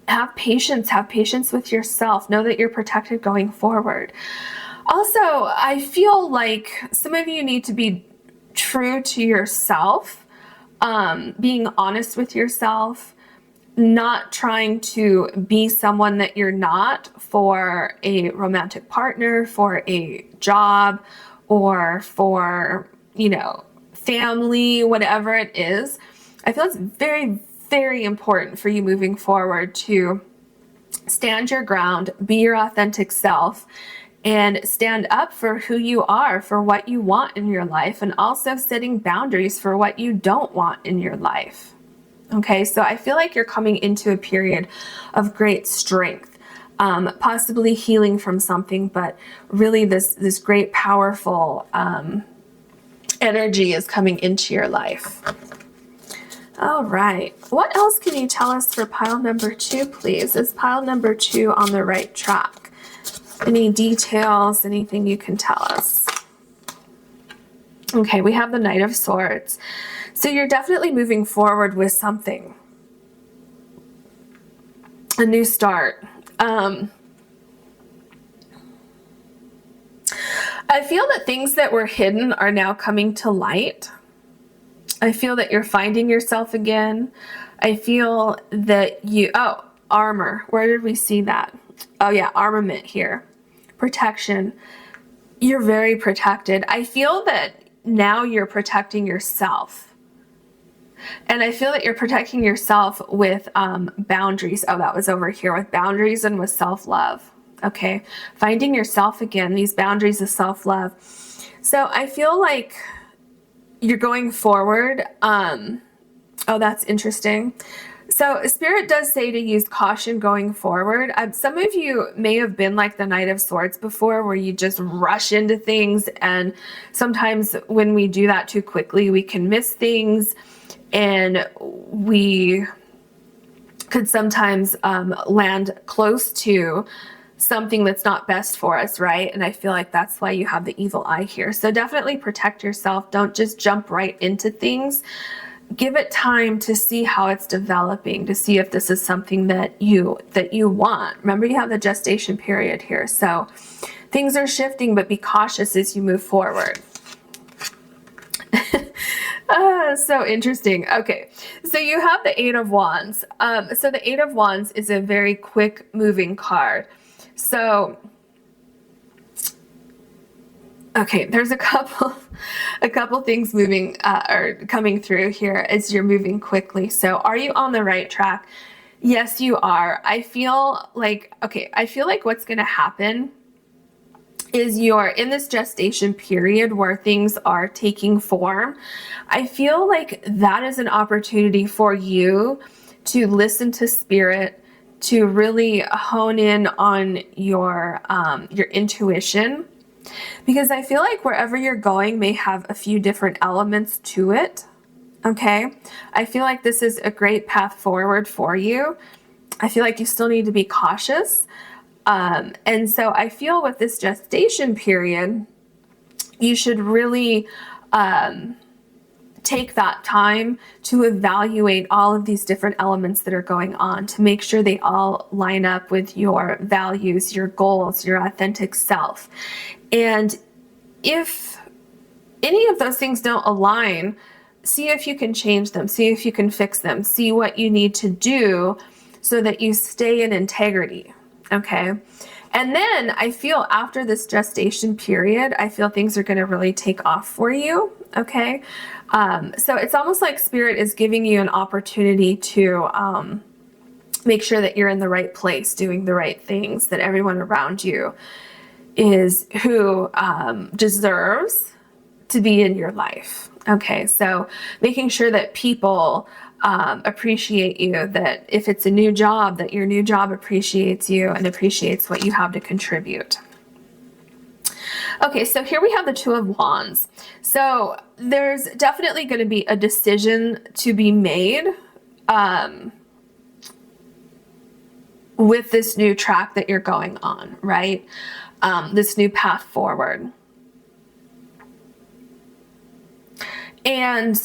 have patience with yourself. Know that you're protected going forward. Also, I feel like some of you need to be true to yourself, being honest with yourself, not trying to be someone that you're not for a romantic partner, for a job, or for, you know, family, whatever it is. I feel it's very, very important for you moving forward to stand your ground, be your authentic self, and stand up for who you are, for what you want in your life, and also setting boundaries for what you don't want in your life. Okay, so I feel like you're coming into a period of great strength, possibly healing from something, but really this great, powerful energy is coming into your life. All right, what else can you tell us for pile number 2, please? Is pile number 2 on the right track? Any details, anything you can tell us? Okay, we have the Knight of Swords. So you're definitely moving forward with something. A new start. I feel that things that were hidden are now coming to light. I feel that you're finding yourself again. I feel that you, oh, armor. Where did we see that? Oh yeah, armament here. Protection. You're very protected. I feel that now you're protecting yourself. And I feel that you're protecting yourself with boundaries. Oh, that was over here with boundaries and with self-love. Okay. Finding yourself again, these boundaries of self-love. So I feel like you're going forward. Oh, that's interesting. So Spirit does say to use caution going forward. Some of you may have been like the Knight of Swords before, where you just rush into things. And sometimes when we do that too quickly, we can miss things. And we could sometimes land close to something that's not best for us, right? And I feel like that's why you have the evil eye here. So definitely protect yourself. Don't just jump right into things. Give it time to see how it's developing, to see if this is something that you want. Remember, you have the gestation period here. So things are shifting, but be cautious as you move forward. So interesting. Okay, so you have the Eight of Wands. So the Eight of Wands is a very quick moving card. So, okay, there's a couple things moving or coming through here as you're moving quickly. So are you on the right track? Yes, you are. I feel like, okay, I feel like what's going to happen is you're in this gestation period where things are taking form. I feel like that is an opportunity for you to listen to Spirit, to really hone in on your intuition, because I feel like wherever you're going may have a few different elements to it. Okay, I feel like this is a great path forward for you. I feel like you still need to be cautious. And so I feel with this gestation period, you should really take that time to evaluate all of these different elements that are going on, to make sure they all line up with your values, your goals, your authentic self. And if any of those things don't align, see if you can change them, see if you can fix them, see what you need to do so that you stay in integrity. Okay. And then I feel after this gestation period, I feel things are going to really take off for you. Okay. So it's almost like Spirit is giving you an opportunity to make sure that you're in the right place, doing the right things, that everyone around you is who deserves to be in your life. Okay, so making sure that people appreciate you, that if it's a new job, that your new job appreciates you and appreciates what you have to contribute. Okay, so here we have the Two of Wands. So there's definitely going to be a decision to be made with this new track that you're going on, right? This new path forward. And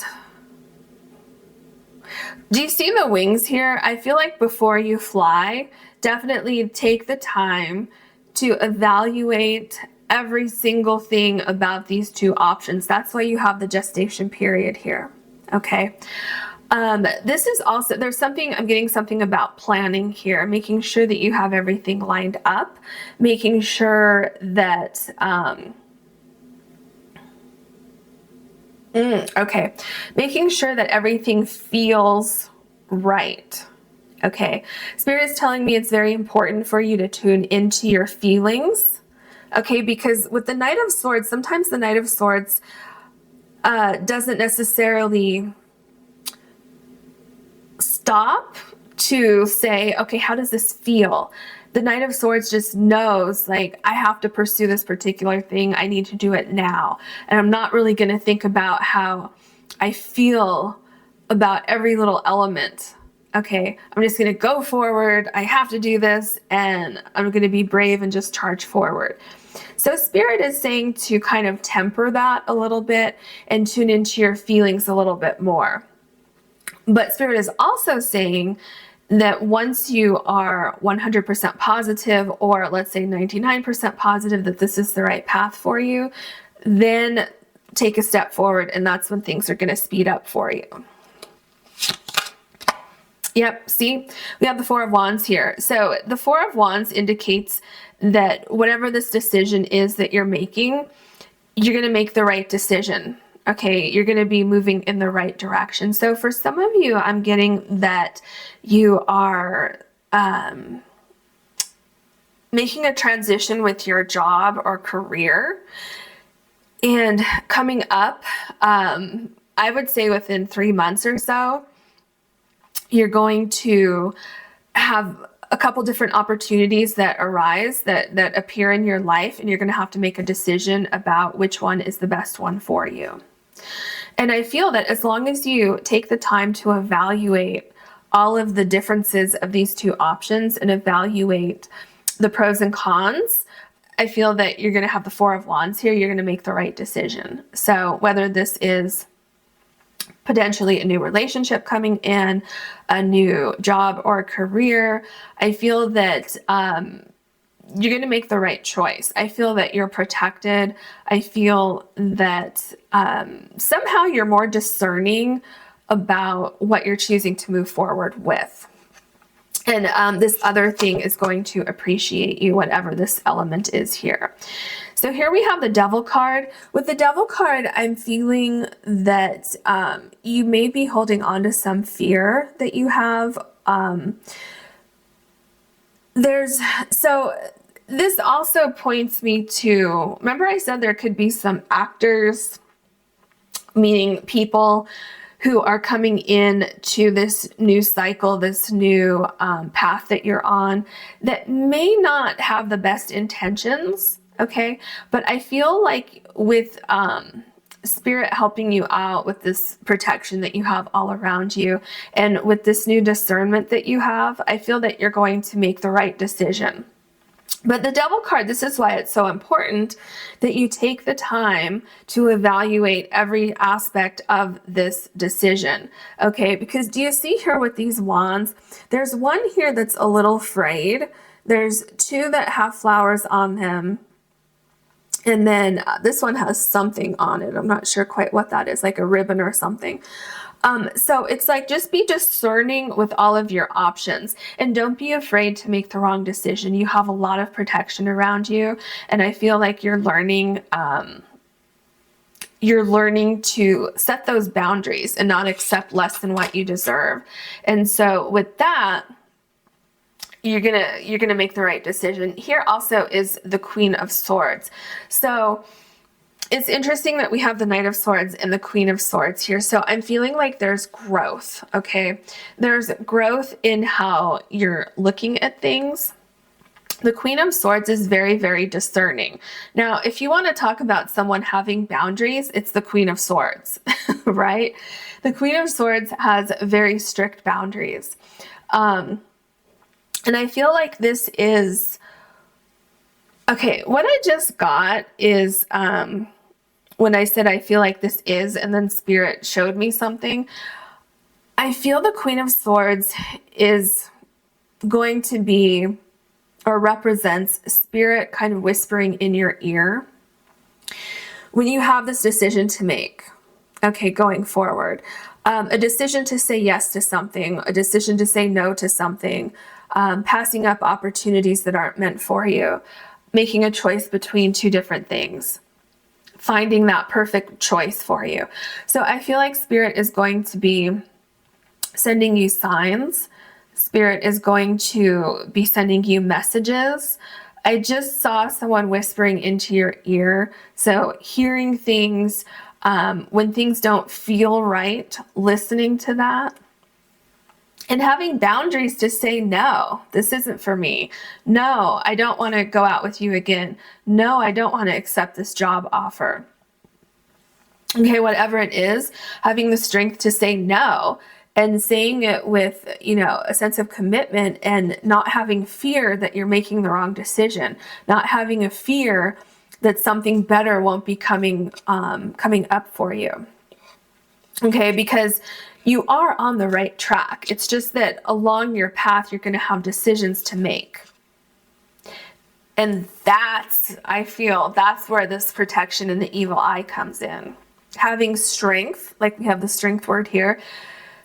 do you see the wings here? I feel like before you fly, definitely take the time to evaluate every single thing about these two options. That's why you have the gestation period here. Okay. This is also, there's something, I'm getting something about planning here, making sure that you have everything lined up, making sure that, okay, making sure that everything feels right. Okay, Spirit is telling me it's very important for you to tune into your feelings. Okay, because with the Knight of Swords, sometimes the Knight of Swords doesn't necessarily stop to say, okay, how does this feel? The Knight of Swords just knows, like, I have to pursue this particular thing. I need to do it now. And I'm not really going to think about how I feel about every little element. Okay, I'm just going to go forward. I have to do this, and I'm going to be brave and just charge forward. So Spirit is saying to kind of temper that a little bit and tune into your feelings a little bit more. But Spirit is also saying that once you are 100% positive, or let's say 99% positive that this is the right path for you, then take a step forward, and that's when things are going to speed up for you. Yep, see, we have the Four of Wands here. So the Four of Wands indicates that whatever this decision is that you're making, you're going to make the right decision. Okay, you're going to be moving in the right direction. So for some of you, I'm getting that you are making a transition with your job or career. And coming up, I would say within 3 months or so, you're going to have a couple different opportunities that arise, that appear in your life, and you're going to have to make a decision about which one is the best one for you. And I feel that as long as you take the time to evaluate all of the differences of these two options and evaluate the pros and cons, I feel that you're going to have the Four of Wands here. You're going to make the right decision. So whether this is potentially a new relationship coming in, a new job or career, I feel that you're going to make the right choice. I feel that you're protected. I feel that somehow you're more discerning about what you're choosing to move forward with. And this other thing is going to appreciate you, whatever this element is here. So here we have the Devil card. With the Devil card, I'm feeling that you may be holding on to some fear that you have. So this also points me to, remember I said there could be some actors, meaning people who are coming in to this new cycle, this new path that you're on, that may not have the best intentions, okay? But I feel like with Spirit helping you out with this protection that you have all around you, and with this new discernment that you have, I feel that you're going to make the right decision. But the Devil card, this is why it's so important that you take the time to evaluate every aspect of this decision, okay? Because do you see here with these wands, there's one here that's a little frayed. There's two that have flowers on them. And then this one has something on it. I'm not sure quite what that is, like a ribbon or something. So it's like, just be discerning with all of your options, and don't be afraid to make the wrong decision. You have a lot of protection around you, and I feel like you're learning you're learning to set those boundaries and not accept less than what you deserve. And so with that, you're gonna make the right decision. Here also is the Queen of Swords. So it's interesting that we have the Knight of Swords and the Queen of Swords here. So I'm feeling like there's growth, okay? There's growth in how you're looking at things. The Queen of Swords is very, very discerning. Now, if you want to talk about someone having boundaries, it's the Queen of Swords, right? The Queen of Swords has very strict boundaries. And I feel like this is, okay, what I just got is, when I said I feel like this is, and then Spirit showed me something, I feel the Queen of Swords is going to be, or represents, Spirit kind of whispering in your ear when you have this decision to make, okay, going forward. A decision to say yes to something, a decision to say no to something, passing up opportunities that aren't meant for you, making a choice between two different things, finding that perfect choice for you. So I feel like Spirit is going to be sending you signs. Spirit is going to be sending you messages. I just saw someone whispering into your ear. So hearing things, when things don't feel right, listening to that. And having boundaries to say, no, this isn't for me. No, I don't want to go out with you again. No, I don't want to accept this job offer. Okay, whatever it is, having the strength to say no and saying it with, a sense of commitment and not having fear that you're making the wrong decision, not having a fear that something better won't be coming up for you. Okay, because you are on the right track. It's just that along your path, you're going to have decisions to make. And I feel that's where this protection and the evil eye comes in. Having strength, like we have the strength word here,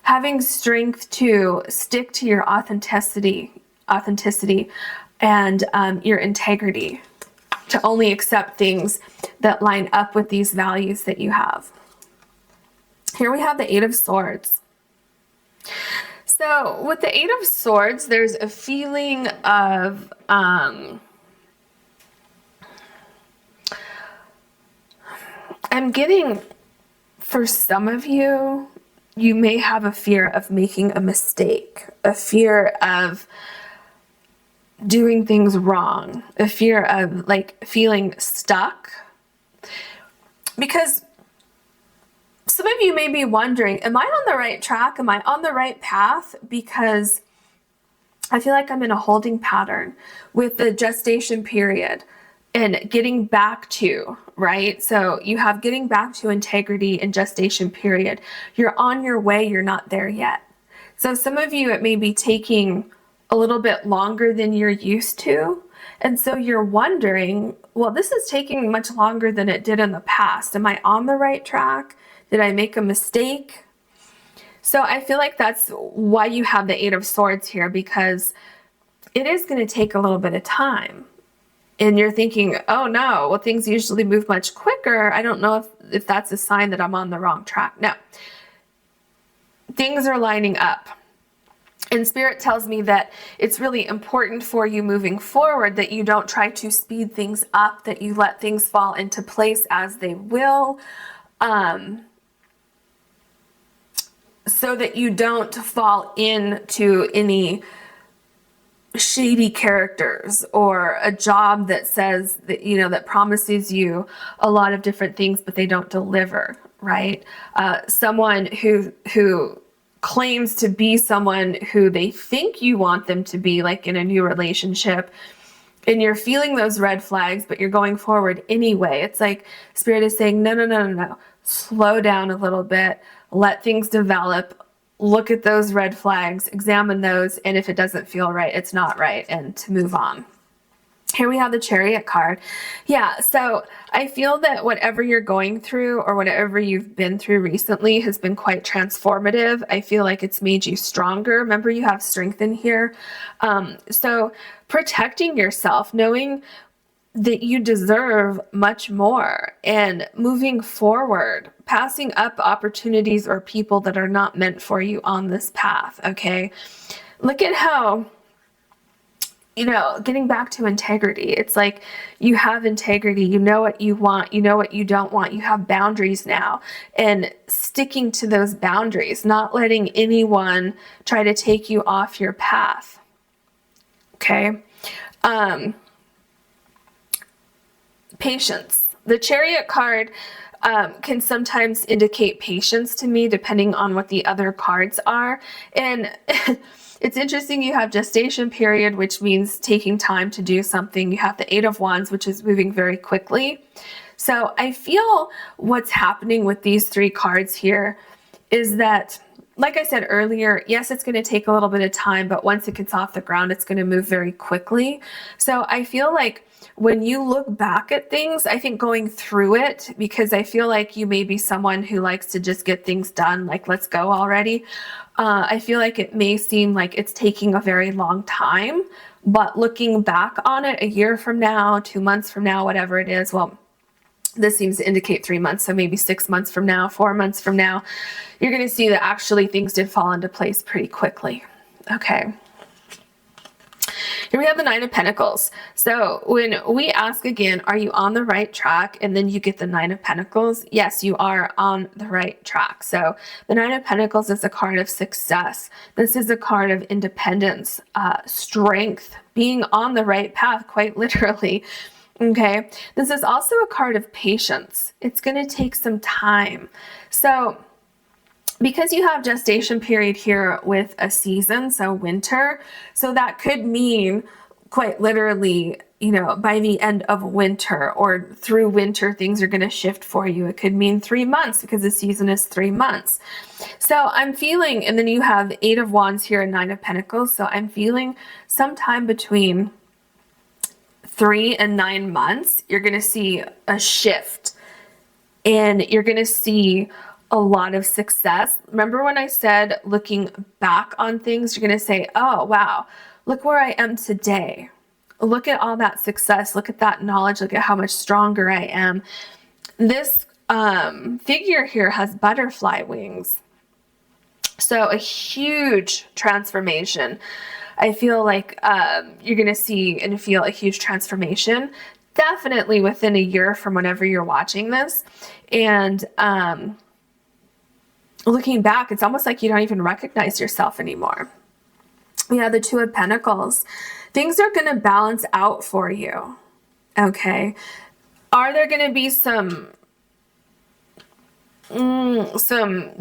having strength to stick to your authenticity and your integrity, to only accept things that line up with these values that you have. Here we have the Eight of Swords. So with the Eight of Swords, there's a feeling of I'm getting, for some of you, you may have a fear of making a mistake, a fear of doing things wrong, a fear of feeling stuck. Because some of you may be wondering, am I on the right track? Am I on the right path? Because I feel like I'm in a holding pattern with the gestation period and getting back to, right? So you have getting back to integrity and gestation period. You're on your way, you're not there yet. So some of you, it may be taking a little bit longer than you're used to. And so you're wondering, well, this is taking much longer than it did in the past. Am I on the right track? Did I make a mistake? So I feel like that's why you have the Eight of Swords here, because it is going to take a little bit of time. And you're thinking, oh no, well, things usually move much quicker. I don't know if that's a sign that I'm on the wrong track. No, things are lining up. And Spirit tells me that it's really important for you moving forward that you don't try to speed things up, that you let things fall into place as they will. So that you don't fall into any shady characters or a job that says that, that promises you a lot of different things, but they don't deliver, right? Someone who claims to be someone who they think you want them to be, like in a new relationship, and you're feeling those red flags, but you're going forward anyway. It's like Spirit is saying, no. Slow down a little bit. Let things develop. Look at those red flags, examine those, and if it doesn't feel right, it's not right, and to move on. Here we have the Chariot card. Yeah, so I feel that whatever you're going through or whatever you've been through recently has been quite transformative. I feel like it's made you stronger. Remember, you have strength in here. So protecting yourself, knowing that you deserve much more, and moving forward, passing up opportunities or people that are not meant for you on this path, okay? Look at how, you know, getting back to integrity, it's like you have integrity, you know what you want, you know what you don't want, you have boundaries now, and sticking to those boundaries, not letting anyone try to take you off your path, okay? Patience. The Chariot card can sometimes indicate patience to me, depending on what the other cards are. And it's interesting, you have gestation period, which means taking time to do something. You have the Eight of Wands, which is moving very quickly. So I feel what's happening with these three cards here is that, like I said earlier, yes, it's going to take a little bit of time, but once it gets off the ground, it's going to move very quickly. So I feel like when you look back at things, I think going through it, because I feel like you may be someone who likes to just get things done, like, let's go already. I feel like it may seem like it's taking a very long time, but looking back on it a year from now, 2 months from now, whatever it is, well, this seems to indicate 3 months, so maybe 6 months from now, 4 months from now, you're going to see that actually things did fall into place pretty quickly. Okay. Here we have the Nine of Pentacles. So when we ask again, are you on the right track? And then you get the Nine of Pentacles. Yes, you are on the right track. So the Nine of Pentacles is a card of success. This is a card of independence, strength, being on the right path, quite literally. Okay. This is also a card of patience. It's going to take some time. So because you have gestation period here with a season, so winter, so that could mean quite literally, you know, by the end of winter or through winter, things are going to shift for you. It could mean 3 months because the season is 3 months. So I'm feeling, and then you have Eight of Wands here and Nine of Pentacles. So I'm feeling sometime between 3 and 9 months, you're going to see a shift, and you're going to see a lot of success. Remember when I said looking back on things, you're going to say, oh, wow, look where I am today. Look at all that success. Look at that knowledge. Look at how much stronger I am. This figure here has butterfly wings. So a huge transformation. I feel like you're going to see and feel a huge transformation, definitely within a year from whenever you're watching this. And looking back, it's almost like you don't even recognize yourself anymore. We have the Two of Pentacles. Things are going to balance out for you. Okay. Are there going to be some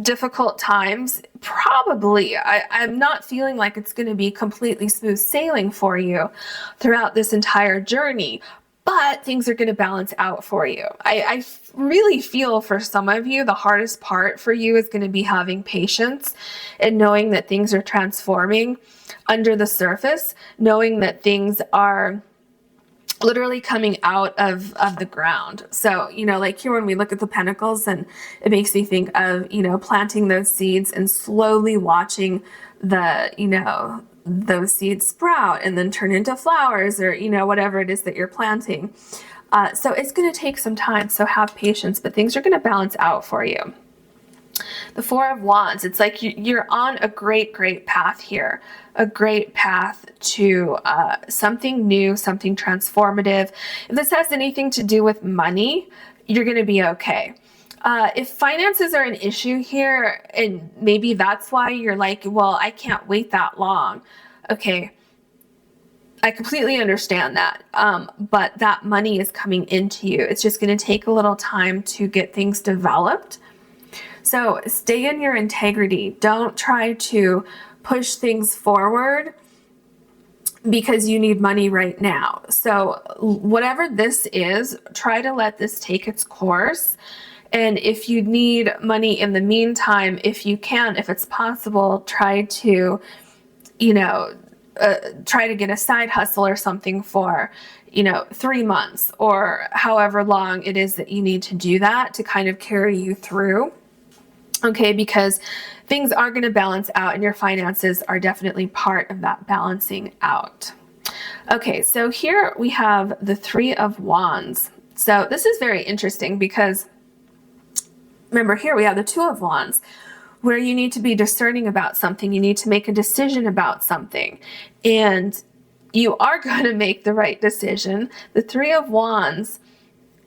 difficult times? Probably. I'm not feeling like it's going to be completely smooth sailing for you throughout this entire journey, but things are going to balance out for you. I really feel for some of you, the hardest part for you is going to be having patience and knowing that things are transforming under the surface, knowing that things are literally coming out of the ground. So, you know, like here when we look at the pentacles, and it makes me think of, you know, planting those seeds and slowly watching the, you know, those seeds sprout and then turn into flowers, or, you know, whatever it is that you're planting. So it's going to take some time. So have patience, but things are going to balance out for you. The Four of Wands, it's like you're on a great path here, a great path to something new, something transformative. If this has anything to do with money, you're going to be okay. If finances are an issue here, and maybe that's why you're like, well, I can't wait that long. Okay. I completely understand that. But that money is coming into you. It's just going to take a little time to get things developed. So stay in your integrity. Don't try to push things forward because you need money right now. So whatever this is, try to let this take its course. And if you need money in the meantime, if you can, if it's possible, try to, you know, try to get a side hustle or something for, you know, 3 months or however long it is that you need to do that to kind of carry you through. Okay, because things are going to balance out, and your finances are definitely part of that balancing out. Okay, so here we have the Three of Wands. So this is very interesting because remember here we have the Two of Wands, where you need to be discerning about something. You need to make a decision about something. And you are going to make the right decision. The Three of Wands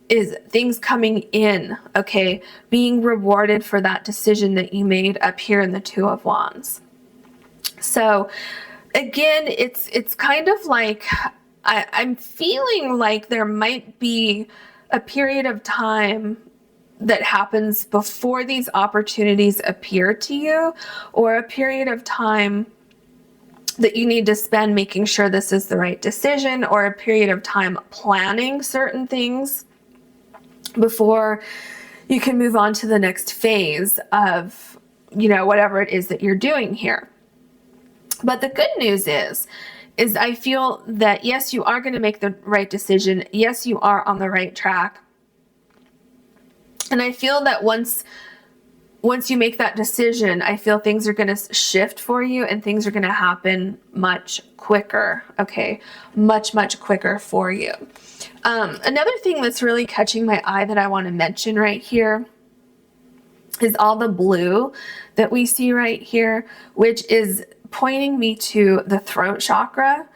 is things coming in, okay? Being rewarded for that decision that you made up here in the Two of Wands. So again, it's kind of like I'm feeling like there might be a period of time that happens before these opportunities appear to you, or a period of time that you need to spend making sure this is the right decision, or a period of time planning certain things before you can move on to the next phase of, you know, whatever it is that you're doing here. But the good news is I feel that yes, you are going to make the right decision. Yes, you are on the right track. And I feel that once you make that decision, I feel things are going to shift for you and things are going to happen much quicker. Okay. Much, much quicker for you. Another thing that's really catching my eye that I want to mention right here is all the blue that we see right here, which is pointing me to the throat chakra.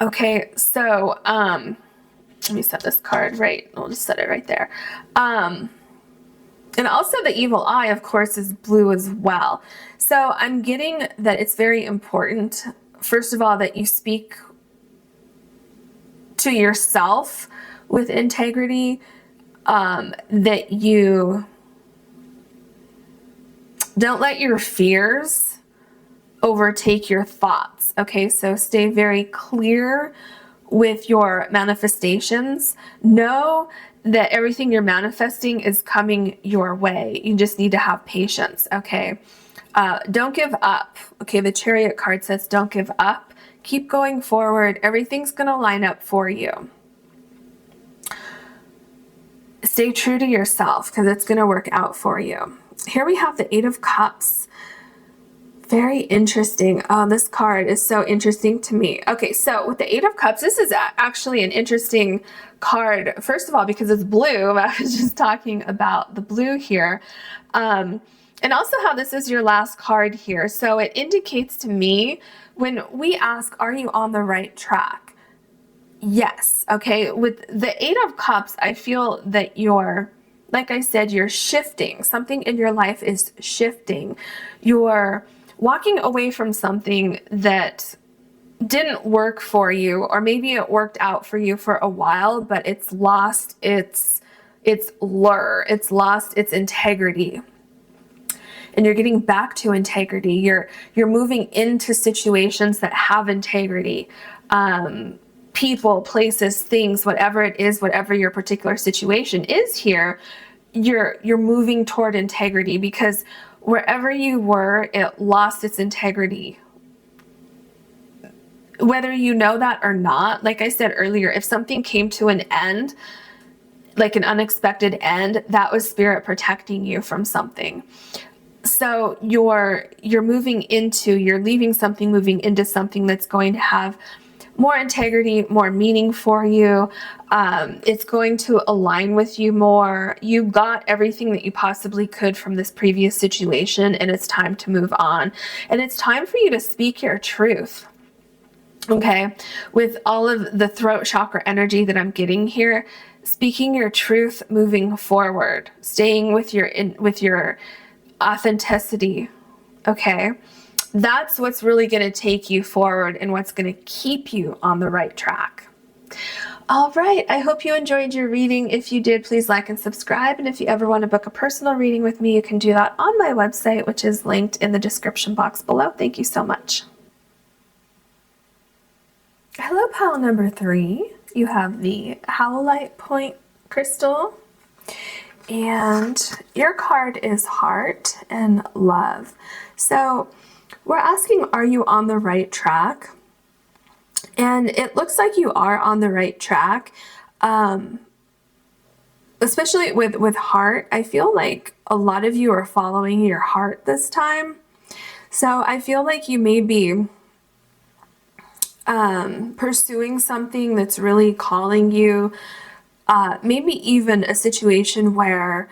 Okay. So, let me set this card right. I'll just set it right there. And also the evil eye, of course, is blue as well. So I'm getting that it's very important, first of all, that you speak to yourself with integrity, that you don't let your fears overtake your thoughts. Okay, so stay very clear with your manifestations. Know that everything you're manifesting is coming your way. You just need to have patience, okay? Don't give up. Okay, the Chariot card says don't give up. Keep going forward. Everything's going to line up for you. Stay true to yourself because it's going to work out for you. Here we have the Eight of Cups. Very interesting. This card is so interesting to me. Okay, so with the Eight of Cups, this is actually an interesting card. First of all, because it's blue. I was just talking about the blue here. And also how this is your last card here. So it indicates to me when we ask, are you on the right track? Yes. Okay. With the Eight of Cups, I feel that you're, like I said, you're shifting. Something in your life is shifting. You're walking away from something that didn't work for you, or maybe it worked out for you for a while, but it's lost its lure. It's lost its integrity. And you're getting back to integrity. You're moving into situations that have integrity. People, places, things, whatever it is, whatever your particular situation is here, you're moving toward integrity, because wherever you were, it lost its integrity. Whether you know that or not, like I said earlier, if something came to an end, like an unexpected end, that was spirit protecting you from something. So you're leaving something, moving into something that's going to have more integrity, more meaning for you. It's going to align with you more. You got everything that you possibly could from this previous situation, and it's time to move on. And it's time for you to speak your truth. Okay, with all of the throat chakra energy that I'm getting here, speaking your truth, moving forward, staying with your authenticity. Okay, that's what's really going to take you forward and what's going to keep you on the right track. All right, I hope you enjoyed your reading. If you did, please like and subscribe. And if you ever want to book a personal reading with me, you can do that on my website, which is linked in the description box below. Thank you so much. Hello, pile number 3. You have the Howlite point crystal, and your card is heart and love. So we're asking, are you on the right track? And it looks like you are on the right track. Especially with heart, I feel like a lot of you are following your heart this time. So I feel like you may be pursuing something that's really calling you. Maybe even a situation where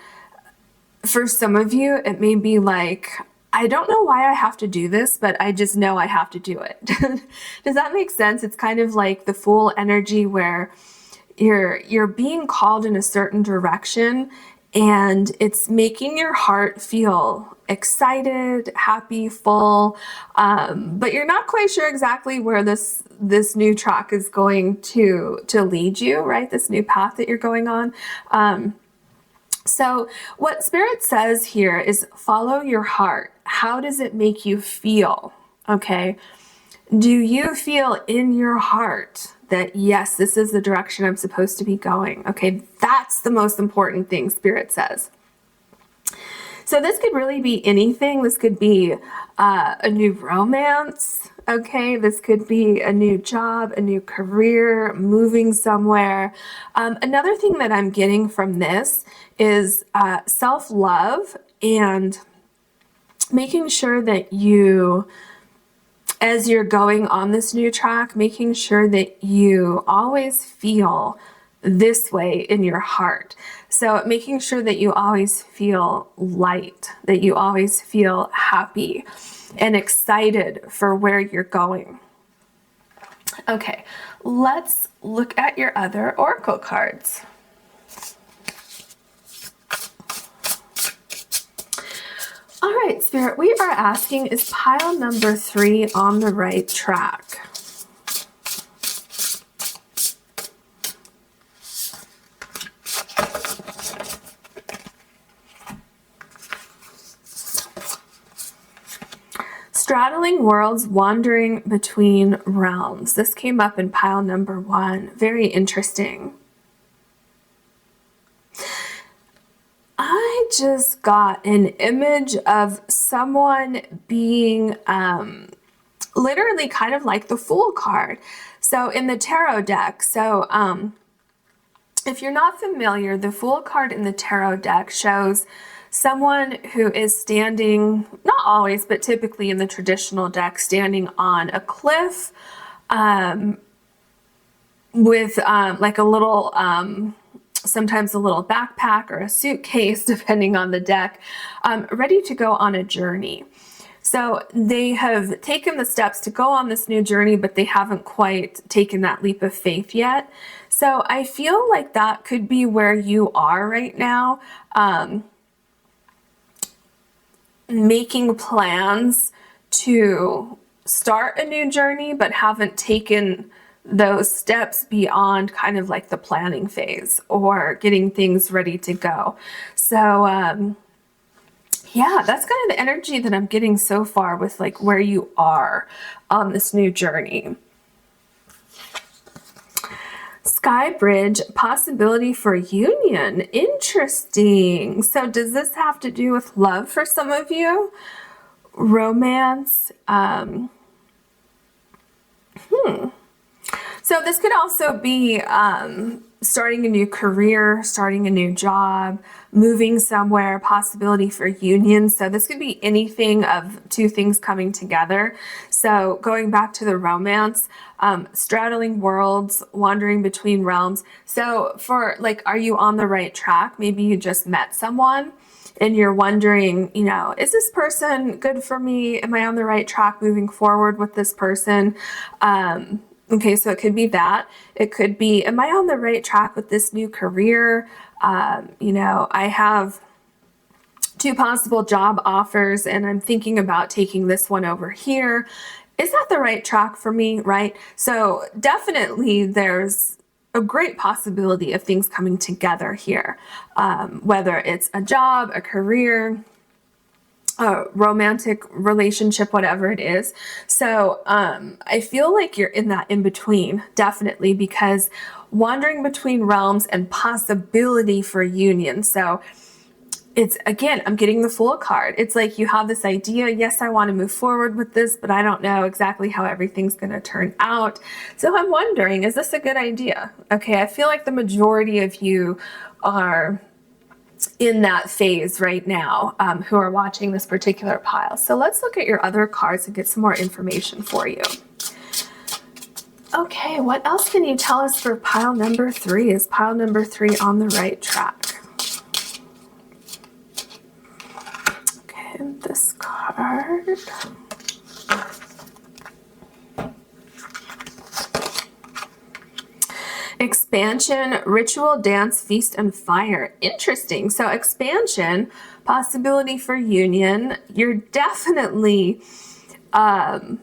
for some of you, it may be like, I don't know why I have to do this, but I just know I have to do it. Does that make sense? It's kind of like the Fool energy where you're being called in a certain direction, and it's making your heart feel excited, happy, full, but you're not quite sure exactly where this new track is going to lead you, right? This new path that you're going on. So what Spirit says here is follow your heart. How does it make you feel? Okay. Do you feel in your heart that, yes, this is the direction I'm supposed to be going? Okay. That's the most important thing, Spirit says. So this could really be anything. This could be a new romance. Okay, this could be a new job, a new career, moving somewhere. Another thing that I'm getting from this is self-love and making sure that you, as you're going on this new track, making sure that you always feel this way in your heart. So making sure that you always feel light, that you always feel happy and excited for where you're going. Okay, let's look at your other oracle cards. All right, Spirit, we are asking, is pile number 3 on the right track? Straddling worlds, wandering between realms. This came up in pile number 1. Very interesting. I just got an image of someone being literally kind of like the Fool card. So in the tarot deck, so if you're not familiar, the Fool card in the tarot deck shows someone who is standing, not always, but typically in the traditional deck, standing on a cliff with like a little, sometimes a little backpack or a suitcase, depending on the deck, ready to go on a journey. So they have taken the steps to go on this new journey, but they haven't quite taken that leap of faith yet. So I feel like that could be where you are right now. Making plans to start a new journey, but haven't taken those steps beyond kind of like the planning phase or getting things ready to go. So yeah, that's kind of the energy that I'm getting so far with like where you are on this new journey. Sky Bridge, possibility for union. Interesting. So does this have to do with love for some of you? Romance? So this could also be starting a new career, starting a new job, moving somewhere, possibility for union. So this could be anything of two things coming together. So going back to the romance, straddling worlds, wandering between realms. So for like, are you on the right track? Maybe you just met someone and you're wondering, you know, is this person good for me? Am I on the right track moving forward with this person? Okay, so it could be that. It could be, am I on the right track with this new career? You know, I have 2 possible job offers and I'm thinking about taking this one over here. Is that the right track for me, right? So definitely there's a great possibility of things coming together here, whether it's a job, a career, a romantic relationship, whatever it is. So I feel like you're in that in between, definitely, because wandering between realms and possibility for union. So it's, again, I'm getting the Fool card. It's like you have this idea, yes, I want to move forward with this, but I don't know exactly how everything's going to turn out. So I'm wondering, is this a good idea? Okay, I feel like the majority of you are in that phase right now, who are watching this particular pile. So let's look at your other cards and get some more information for you. Okay, what else can you tell us for pile number 3? Is pile number 3 on the right track? Okay, this card. Expansion, ritual, dance, feast, and fire. Interesting. So expansion, possibility for union. You're definitely gonna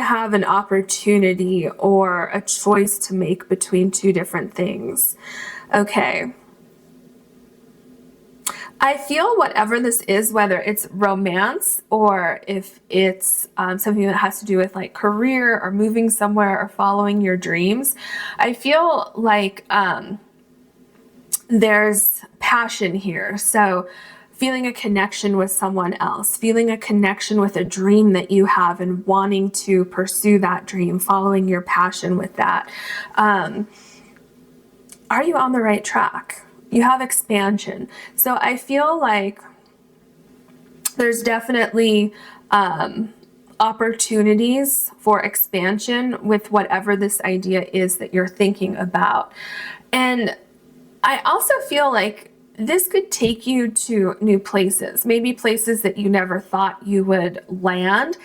have an opportunity or a choice to make between two different things. Okay. I feel whatever this is, whether it's romance or if it's something that has to do with like career or moving somewhere or following your dreams, I feel like there's passion here. So feeling a connection with someone else, feeling a connection with a dream that you have and wanting to pursue that dream, following your passion with that. Are you on the right track? You have expansion. So I feel like there's definitely opportunities for expansion with whatever this idea is that you're thinking about. And I also feel like this could take you to new places, maybe places that you never thought you would land.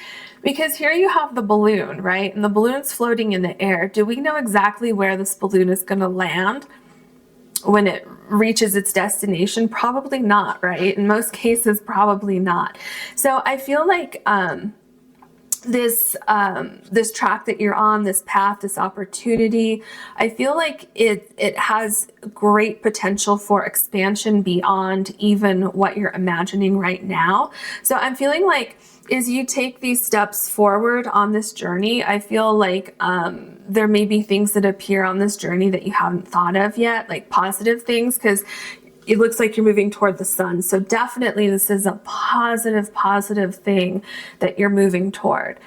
Because here you have the balloon, right? And the balloon's floating in the air. Do we know exactly where this balloon is going to land when it reaches its destination? Probably not, right? In most cases, probably not. So I feel like this track that you're on, this path, this opportunity, I feel like it has great potential for expansion beyond even what you're imagining right now. So I'm feeling like as you take these steps forward on this journey, I feel like there may be things that appear on this journey that you haven't thought of yet, like positive things, because it looks like you're moving toward the sun. So definitely this is a positive thing that you're moving toward.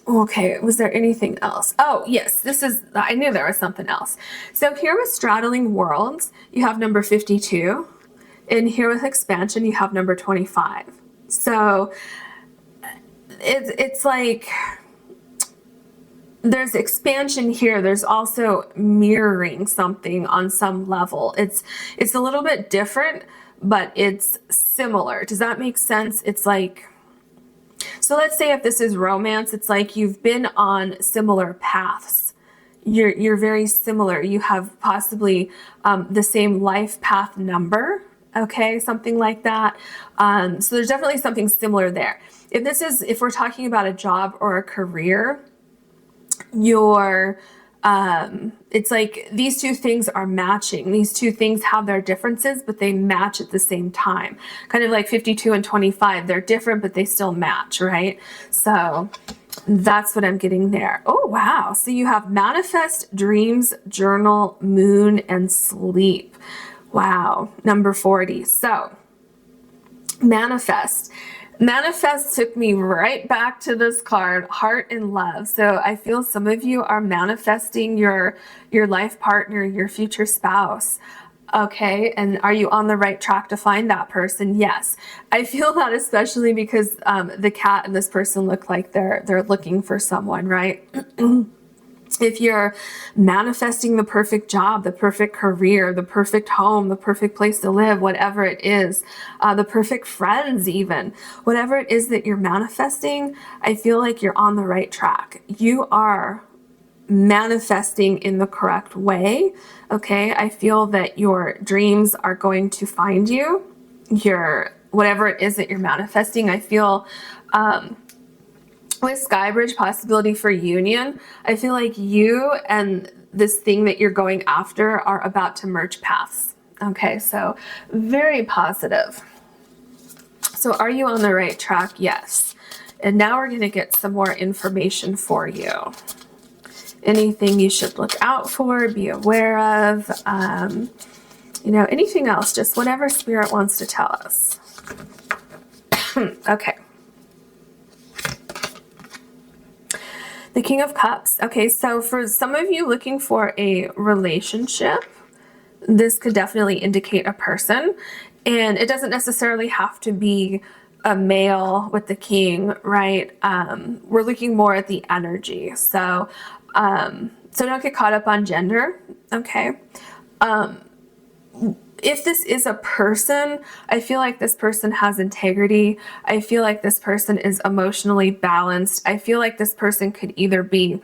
Okay, was there anything else? Oh, yes, I knew there was something else. So here with straddling worlds, you have number 52. And here with expansion, you have number 25. So it's like there's expansion here. There's also mirroring something on some level. It's a little bit different, but it's similar. Does that make sense? It's like, so let's say if this is romance, it's like you've been on similar paths. You're very similar. You have possibly the same life path number. Okay, something like that. So there's definitely something similar there. If we're talking about a job or a career, it's like these two things are matching. These two things have their differences, but they match at the same time. Kind of like 52 and 25. They're different, but they still match, right? So that's what I'm getting there. Oh, wow. So you have manifest, dreams, journal, moon, and sleep. Wow. Number 40. So manifest. Manifest took me right back to this card, heart and love. So I feel some of you are manifesting your life partner, your future spouse. Okay, and are you on the right track to find that person? Yes. I feel that especially because the cat and this person look like they're looking for someone, right? If you're manifesting the perfect job, the perfect career, the perfect home, the perfect place to live, whatever it is, the perfect friends even, whatever it is that you're manifesting, I feel like you're on the right track. You are manifesting in the correct way, okay? I feel that your dreams are going to find you. Whatever it is that you're manifesting, I feel with Skybridge, possibility for union, I feel like you and this thing that you're going after are about to merge paths. Okay, so very positive. So are you on the right track? Yes. And now we're going to get some more information for you. Anything you should look out for, be aware of, anything else, just whatever Spirit wants to tell us. Okay. The King of Cups. Okay, so for some of you looking for a relationship, this could definitely indicate a person. And it doesn't necessarily have to be a male with the king, right? We're looking more at the energy. So, so don't get caught up on gender, okay? If this is a person, I feel like this person has integrity. I feel like this person is emotionally balanced. I feel like this person could either be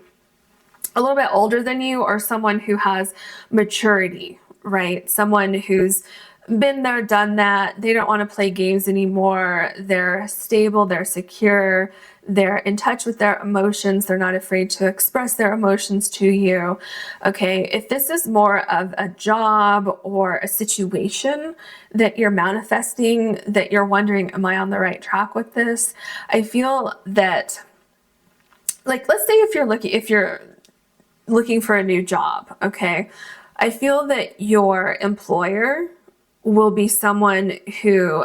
a little bit older than you or someone who has maturity, right? Someone who's been there, done that. They don't want to play games anymore. They're stable, they're secure, they're in touch with their emotions. They're not afraid to express their emotions to you. Okay, if this is more of a job or a situation that you're manifesting, that you're wondering, am I on the right track with this? I feel that, like, let's say if you're looking for a new job, okay? I feel that your employer will be someone who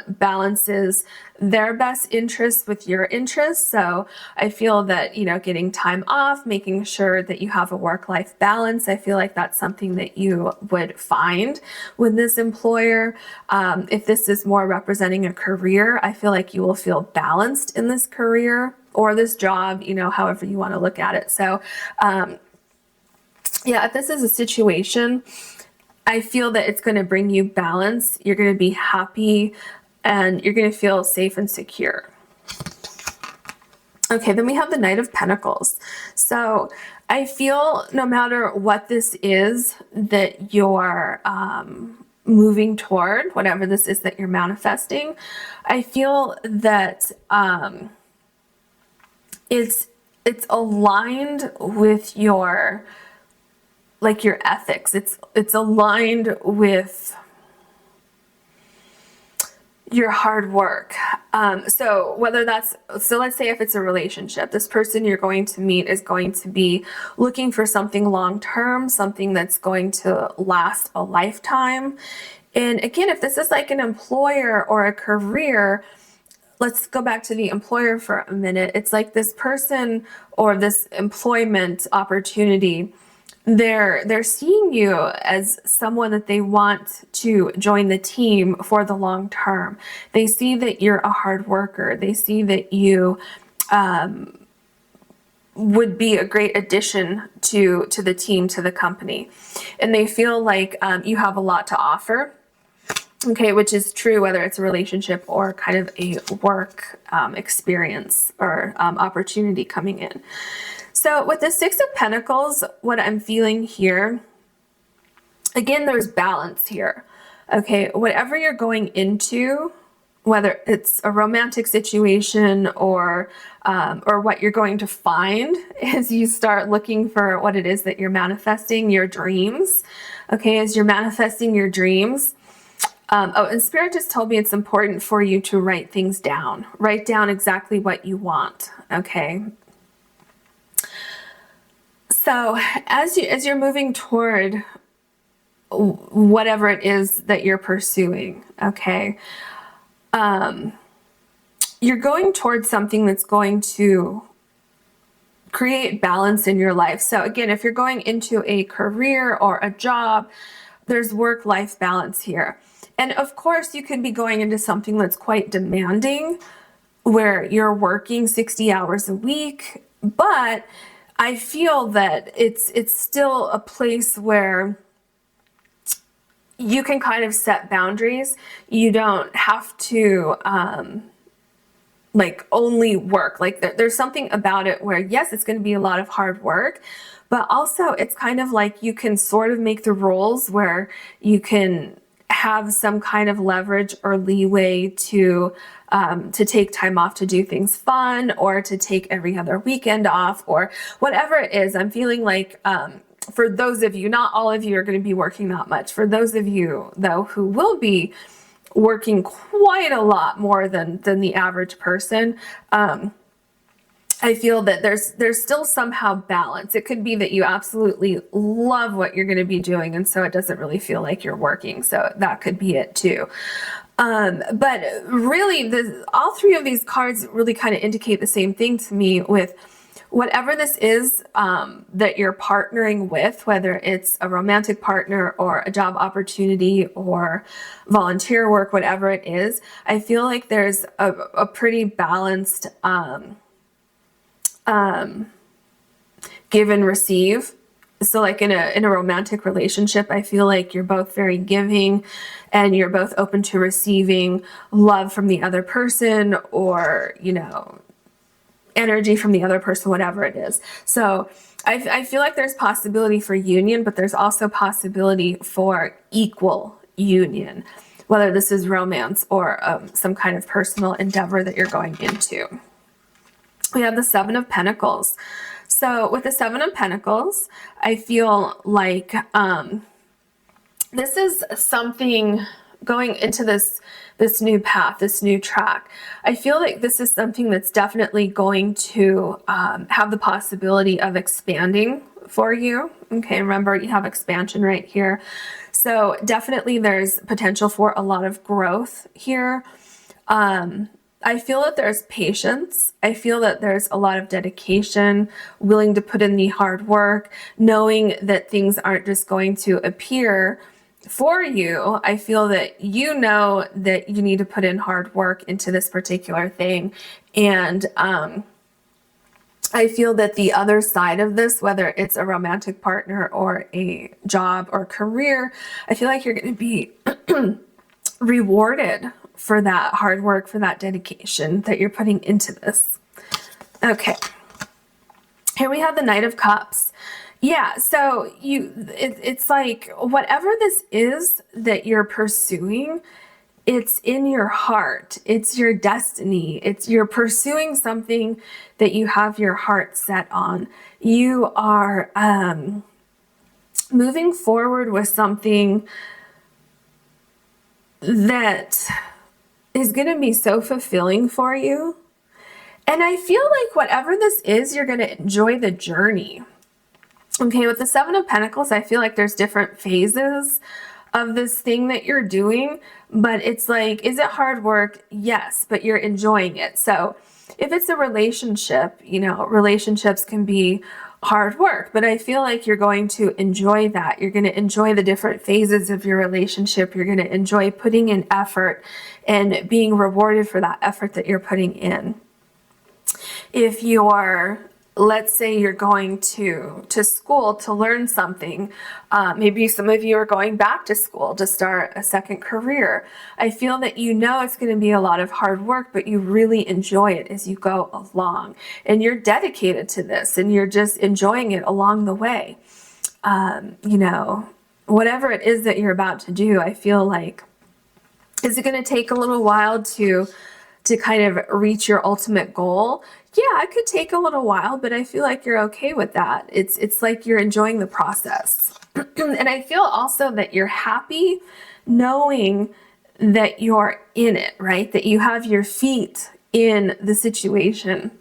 balances their best interests with your interests. So I feel that, you know, getting time off, making sure that you have a work-life balance, I feel like that's something that you would find with this employer. If this is more representing a career, I feel like you will feel balanced in this career or this job, you know, however you want to look at it. So yeah, if this is a situation, I feel that it's going to bring you balance. You're going to be happy and you're going to feel safe and secure. Okay, then we have the Knight of Pentacles. So I feel no matter what this is that you're moving toward, whatever this is that you're manifesting, I feel that it's aligned with your, like, your ethics. It's aligned with your hard work. So let's say if it's a relationship, this person you're going to meet is going to be looking for something long-term, something that's going to last a lifetime. And again, if this is like an employer or a career, let's go back to the employer for a minute. It's like this person or this employment opportunity, they're seeing you as someone that they want to join the team for the long term. They see that you're a hard worker. They see that you would be a great addition to the team, to the company. And they feel like you have a lot to offer. Okay, which is true whether it's a relationship or kind of a work experience or opportunity coming in. So with the Six of Pentacles, what I'm feeling here, again, there's balance here. Okay, whatever you're going into, whether it's a romantic situation or what you're going to find as you start looking for what it is that you're manifesting, your dreams. Okay, as you're manifesting your dreams. Oh, and Spirit just told me it's important for you to write things down. Write down exactly what you want. Okay. So as you're moving toward whatever it is that you're pursuing, okay, you're going towards something that's going to create balance in your life. So again, if you're going into a career or a job, there's work-life balance here. And of course, you could be going into something that's quite demanding, where you're working 60 hours a week, but I feel that it's still a place where you can kind of set boundaries. You don't have to like only work. Like there's something about it where, yes, it's going to be a lot of hard work, but also it's kind of like you can sort of make the rules where you can have some kind of leverage or leeway to take time off to do things fun, or to take every other weekend off, or whatever it is. I'm feeling like for those of you, not all of you are going to be working that much. For those of you, though, who will be working quite a lot more than the average person, I feel that there's still somehow balance. It could be that you absolutely love what you're going to be doing, and so it doesn't really feel like you're working. So that could be it too. But really, all three of these cards really kind of indicate the same thing to me, with whatever this is that you're partnering with, whether it's a romantic partner or a job opportunity or volunteer work, whatever it is, I feel like there's a pretty balanced give and receive. So like in a romantic relationship, I feel like you're both very giving and you're both open to receiving love from the other person, or, you know, energy from the other person, whatever it is. So I feel like there's possibility for union, but there's also possibility for equal union, whether this is romance or some kind of personal endeavor that you're going into. We have the Seven of Pentacles. So with the Seven of Pentacles, I feel like this is something going into this new path, this new track. I feel like this is something that's definitely going to have the possibility of expanding for you. Okay, remember you have expansion right here. So definitely there's potential for a lot of growth here. I feel that there's patience. I feel that there's a lot of dedication, willing to put in the hard work, knowing that things aren't just going to appear for you. I feel that you know that you need to put in hard work into this particular thing. And I feel that the other side of this, whether it's a romantic partner or a job or career, I feel like you're going to be rewarded for that hard work, for that dedication that you're putting into this. Okay. Here we have the Knight of Cups. Yeah, so it's like whatever this is that you're pursuing, it's in your heart. It's your destiny. You're pursuing something that you have your heart set on. You are moving forward with something that is going to be so fulfilling for you. And I feel like whatever this is, you're going to enjoy the journey. Okay, with the Seven of Pentacles, I feel like there's different phases of this thing that you're doing, but it's like, is it hard work? Yes, but you're enjoying it. So if it's a relationship, you know, relationships can be hard work, but I feel like you're going to enjoy that. You're going to enjoy the different phases of your relationship. You're going to enjoy putting in effort and being rewarded for that effort that you're putting in. If you're, let's say you're going to school to learn something, maybe some of you are going back to school to start a second career. I feel that you know it's going to be a lot of hard work, but you really enjoy it as you go along. And you're dedicated to this and you're just enjoying it along the way. You know, whatever it is that you're about to do, I feel like, is it going to take a little while to kind of reach your ultimate goal? Yeah, it could take a little while, but I feel like you're okay with that. It's like you're enjoying the process. And I feel also that you're happy knowing that you're in it, right? That you have your feet in the situation.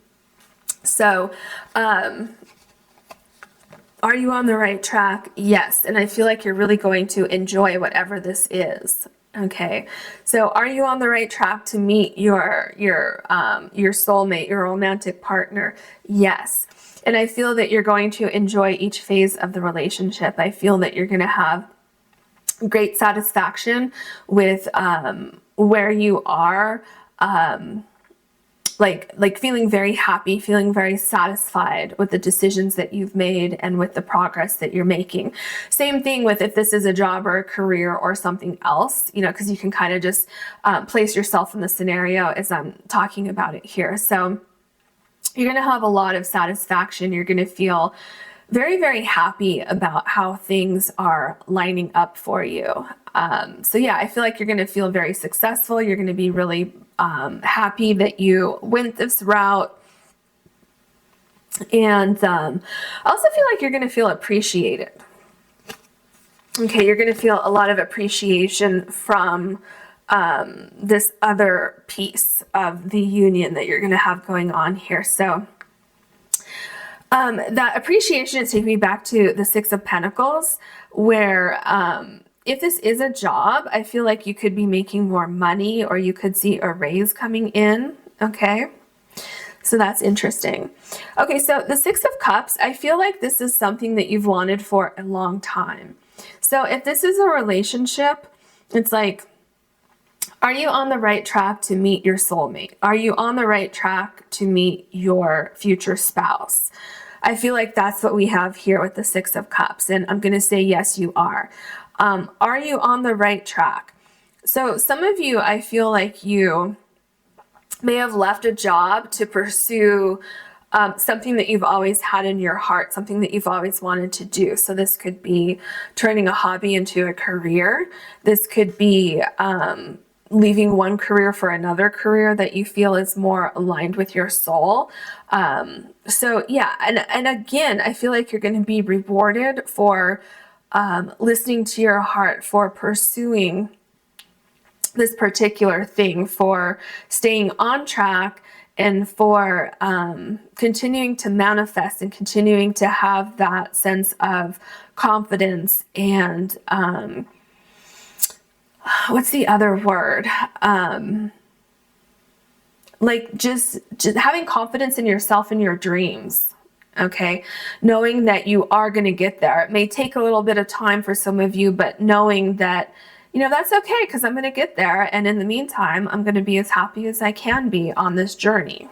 So, are you on the right track? Yes. And I feel like you're really going to enjoy whatever this is. Okay, so are you on the right track to meet your soulmate, your romantic partner? Yes. And I feel that you're going to enjoy each phase of the relationship. I feel that you're going to have great satisfaction with where you are, like feeling very happy, feeling very satisfied with the decisions that you've made and with the progress that you're making. Same thing with if this is a job or a career or something else, you know, because you can kind of just place yourself in the scenario as I'm talking about it here. So you're going to have a lot of satisfaction. You're going to feel very, very happy about how things are lining up for you. So yeah, I feel like you're going to feel very successful. You're going to be really happy that you went this route. And I also feel like you're going to feel appreciated. Okay, you're going to feel a lot of appreciation from this other piece of the union that you're going to have going on here. So that appreciation is taking me back to the Six of Pentacles, where if this is a job, I feel like you could be making more money or you could see a raise coming in. Okay. So that's interesting. Okay, so the Six of Cups, I feel like this is something that you've wanted for a long time. So if this is a relationship, it's like, are you on the right track to meet your soulmate? Are you on the right track to meet your future spouse? I feel like that's what we have here with the Six of Cups. And I'm going to say, yes, you are. Are you on the right track? So some of you, I feel like you may have left a job to pursue something that you've always had in your heart, something that you've always wanted to do. So this could be turning a hobby into a career. This could be leaving one career for another career that you feel is more aligned with your soul. So yeah, and again, I feel like you're going to be rewarded for listening to your heart, for pursuing this particular thing, for staying on track, and for continuing to manifest and continuing to have that sense of confidence and what's the other word? Like just having confidence in yourself and your dreams. Okay, knowing that you are going to get there. It may take a little bit of time for some of you, but knowing that, you know, that's okay, because I'm going to get there. And in the meantime, I'm going to be as happy as I can be on this journey.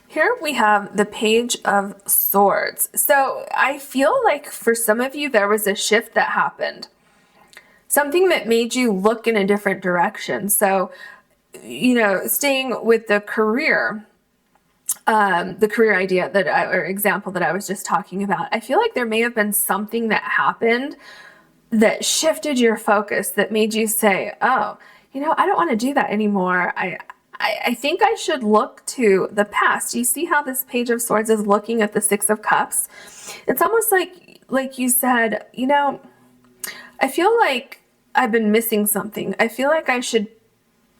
Here we have the Page of Swords. So I feel like for some of you, there was a shift that happened. Something that made you look in a different direction. So, you know, staying with the career idea or example that I was just talking about, I feel like there may have been something that happened that shifted your focus, that made you say, oh, you know, I don't want to do that anymore. I think I should look to the past. You see how this Page of Swords is looking at the Six of Cups? It's almost like you said, you know, I feel like I've been missing something. I feel like I should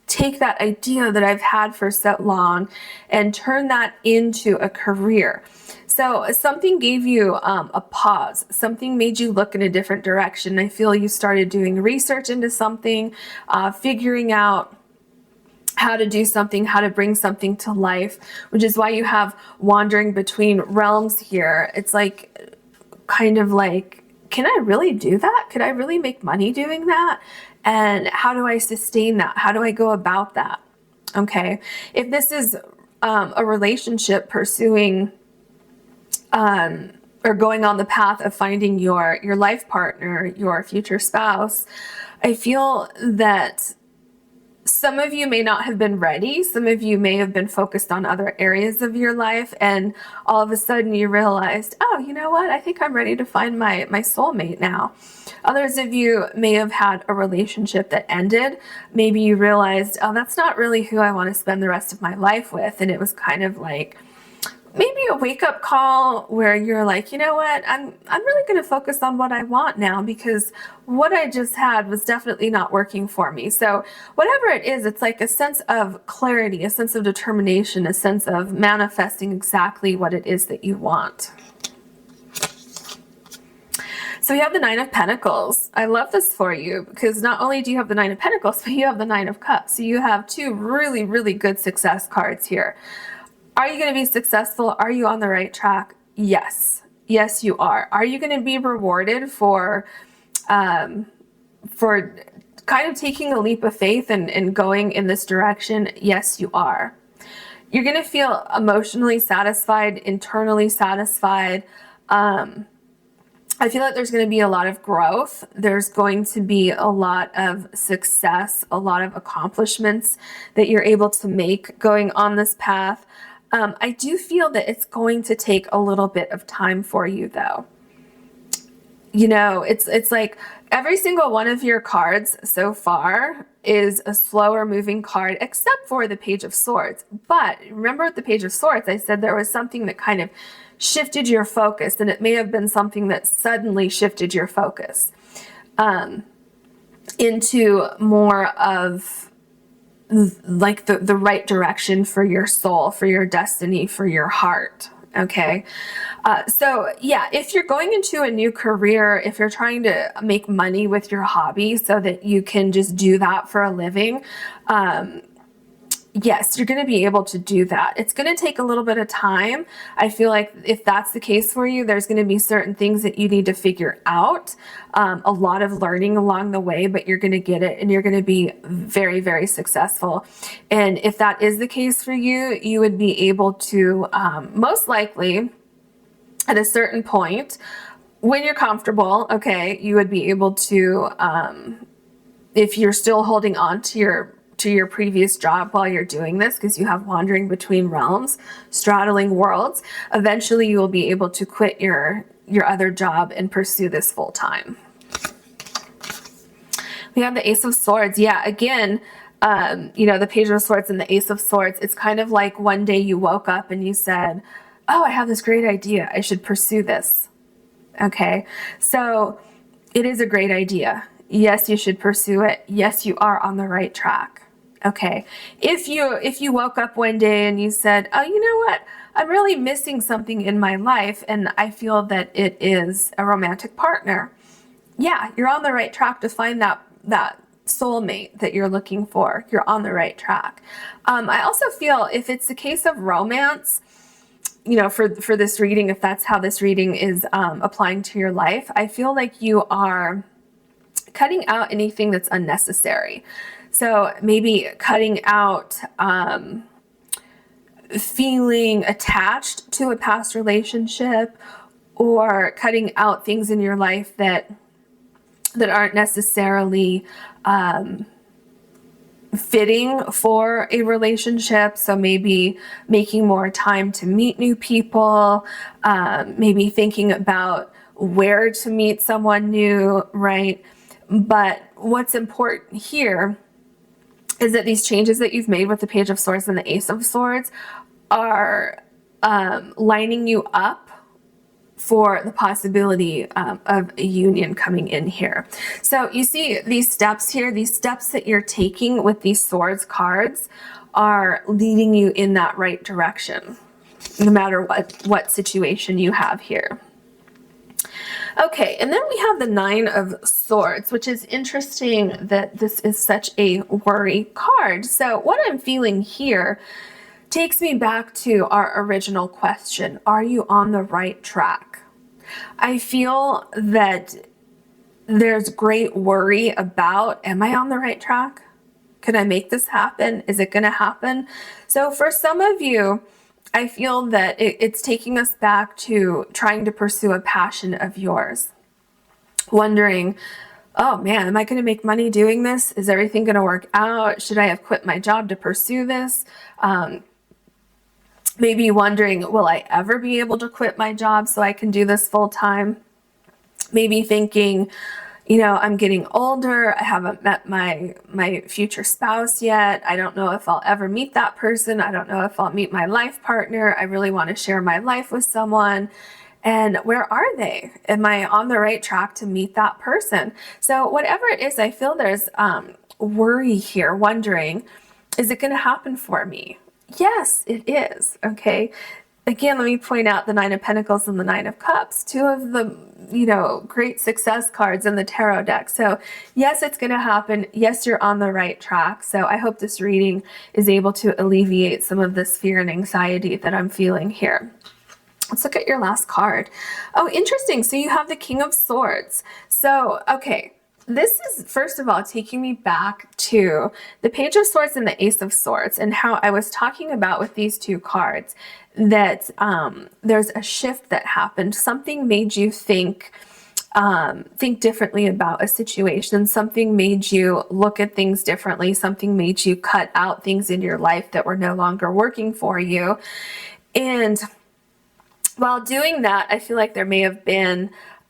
take that idea that I've had for so long and turn that into a career. So something gave you a pause. Something made you look in a different direction. I feel you started doing research into something, figuring out how to do something, how to bring something to life, which is why you have wandering between realms here. It's like, kind of like, can I really do that? Could I really make money doing that? And how do I sustain that? How do I go about that? Okay. If this is a relationship pursuing or going on the path of finding your life partner, your future spouse, I feel that some of you may not have been ready. Some of you may have been focused on other areas of your life, and all of a sudden you realized, oh, you know what? I think I'm ready to find my soulmate now. Others of you may have had a relationship that ended. Maybe you realized, oh, that's not really who I want to spend the rest of my life with. And it was kind of like maybe a wake-up call where you're like, you know what, I'm really going to focus on what I want now, because what I just had was definitely not working for me. So whatever it is, it's like a sense of clarity, a sense of determination, a sense of manifesting exactly what it is that you want. So we have the Nine of Pentacles. I love this for you because not only do you have the Nine of Pentacles, but you have the Nine of Cups. So you have two really, really good success cards here. Are you going to be successful? Are you on the right track? Yes. Yes, you are. Are you going to be rewarded for kind of taking a leap of faith and going in this direction? Yes, you are. You're going to feel emotionally satisfied, internally satisfied. I feel like there's going to be a lot of growth. There's going to be a lot of success, a lot of accomplishments that you're able to make going on this path. I do feel that it's going to take a little bit of time for you, though. You know, it's like every single one of your cards so far is a slower moving card, except for the Page of Swords. But remember with the Page of Swords, I said there was something that kind of shifted your focus, and it may have been something that suddenly shifted your focus into more of like the right direction for your soul, for your destiny, for your heart. Okay. So yeah, if you're going into a new career, if you're trying to make money with your hobby so that you can just do that for a living, yes, you're going to be able to do that. It's going to take a little bit of time. I feel like if that's the case for you, there's going to be certain things that you need to figure out, a lot of learning along the way, but you're going to get it and you're going to be very, very successful. And if that is the case for you, you would be able to most likely at a certain point when you're comfortable, okay, you would be able to, if you're still holding on to your previous job while you're doing this, because you have wandering between realms, straddling worlds, eventually you will be able to quit your other job and pursue this full time. We have the Ace of Swords. Yeah, again, you know, the Page of Swords and the Ace of Swords, it's kind of like one day you woke up and you said, oh, I have this great idea. I should pursue this. Okay, so it is a great idea. Yes, you should pursue it. Yes, you are on the right track. Okay, if you woke up one day and you said, oh, you know what? I'm really missing something in my life and I feel that it is a romantic partner. Yeah, you're on the right track to find that soulmate that you're looking for. You're on the right track. I also feel if it's a case of romance, you know, for this reading, if that's how this reading is applying to your life, I feel like you are cutting out anything that's unnecessary. So maybe cutting out feeling attached to a past relationship, or cutting out things in your life that aren't necessarily fitting for a relationship. So maybe making more time to meet new people, maybe thinking about where to meet someone new, right? But what's important here is that these changes that you've made with the Page of Swords and the Ace of Swords are lining you up for the possibility of a union coming in here. So you see these steps here, these steps that you're taking with these swords cards are leading you in that right direction, no matter what situation you have here. Okay, and then we have the Nine of Swords, which is interesting that this is such a worry card. So what I'm feeling here takes me back to our original question. Are you on the right track? I feel that there's great worry about, am I on the right track? Can I make this happen? Is it going to happen? So for some of you, I feel that it's taking us back to trying to pursue a passion of yours. Wondering, oh man, am I going to make money doing this? Is everything going to work out? Should I have quit my job to pursue this? Maybe wondering, will I ever be able to quit my job so I can do this full time? Maybe thinking, you know, I'm getting older. I haven't met my future spouse yet. I don't know if I'll ever meet that person. I don't know if I'll meet my life partner. I really want to share my life with someone. And where are they? Am I on the right track to meet that person? So whatever it is, I feel there's worry here, wondering, is it going to happen for me? Yes, it is. Okay. Again, let me point out the Nine of Pentacles and the Nine of Cups, two of the, you know, great success cards in the tarot deck. So yes, it's going to happen. Yes, you're on the right track. So I hope this reading is able to alleviate some of this fear and anxiety that I'm feeling here. Let's look at your last card. Oh, interesting. So you have the King of Swords. So, okay. This is, first of all, taking me back to the Page of Swords and the Ace of Swords, and how I was talking about with these two cards that there's a shift that happened. Something made you think differently about a situation. Something made you look at things differently. Something made you cut out things in your life that were no longer working for you. And while doing that, I feel like there may have been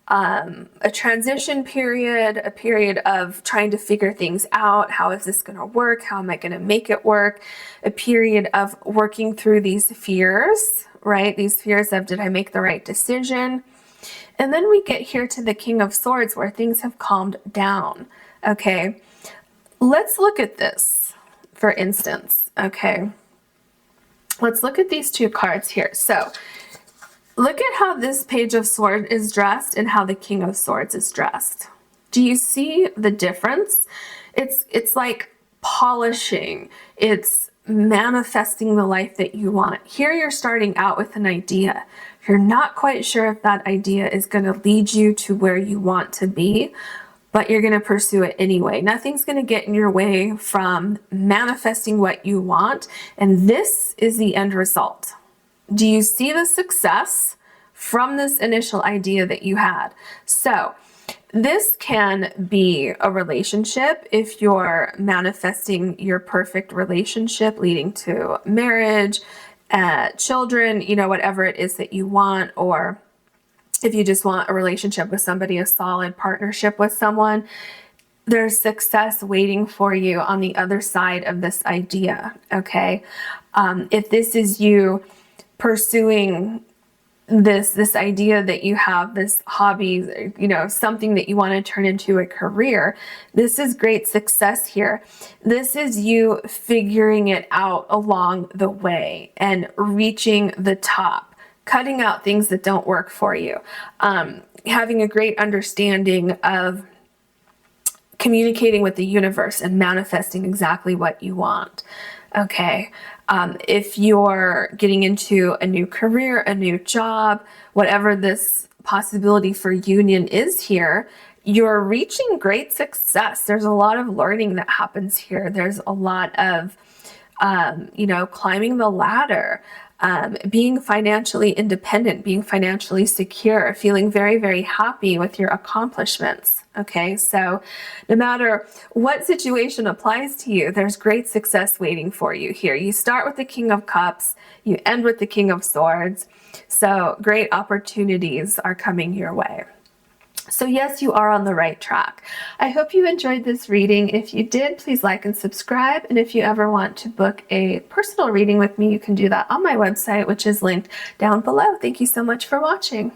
a transition period, a period of trying to figure things out. How is this going to work? How am I going to make it work? A period of working through these fears, right? These fears of, did I make the right decision? And then we get here to the King of Swords, where things have calmed down. Okay, let's look at this, for instance. Okay, let's look at these two cards here. So look at how this Page of Swords is dressed and how the King of Swords is dressed. Do you see the difference? It's like polishing. It's manifesting the life that you want. Here you're starting out with an idea. You're not quite sure if that idea is going to lead you to where you want to be, but you're going to pursue it anyway. Nothing's going to get in your way from manifesting what you want, and this is the end result. Do you see the success from this initial idea that you had? So this can be a relationship if you're manifesting your perfect relationship leading to marriage, children, you know, whatever it is that you want, or if you just want a relationship with somebody, a solid partnership with someone, there's success waiting for you on the other side of this idea, okay? If this is you pursuing this idea that you have, this hobby, you know, something that you want to turn into a career, this is great success here. This is you figuring it out along the way and reaching the top, cutting out things that don't work for you, having a great understanding of communicating with the universe and manifesting exactly what you want. Okay. If you're getting into a new career, a new job, whatever this possibility for union is here, you're reaching great success. There's a lot of learning that happens here. There's a lot of, you know, climbing the ladder, being financially independent, being financially secure, feeling very, very happy with your accomplishments. Okay, so no matter what situation applies to you, there's great success waiting for you here. You start with the King of Cups, you end with the King of Swords. So great opportunities are coming your way. So yes, you are on the right track. I hope you enjoyed this reading. If you did, please like and subscribe. And if you ever want to book a personal reading with me, you can do that on my website, which is linked down below. Thank you so much for watching.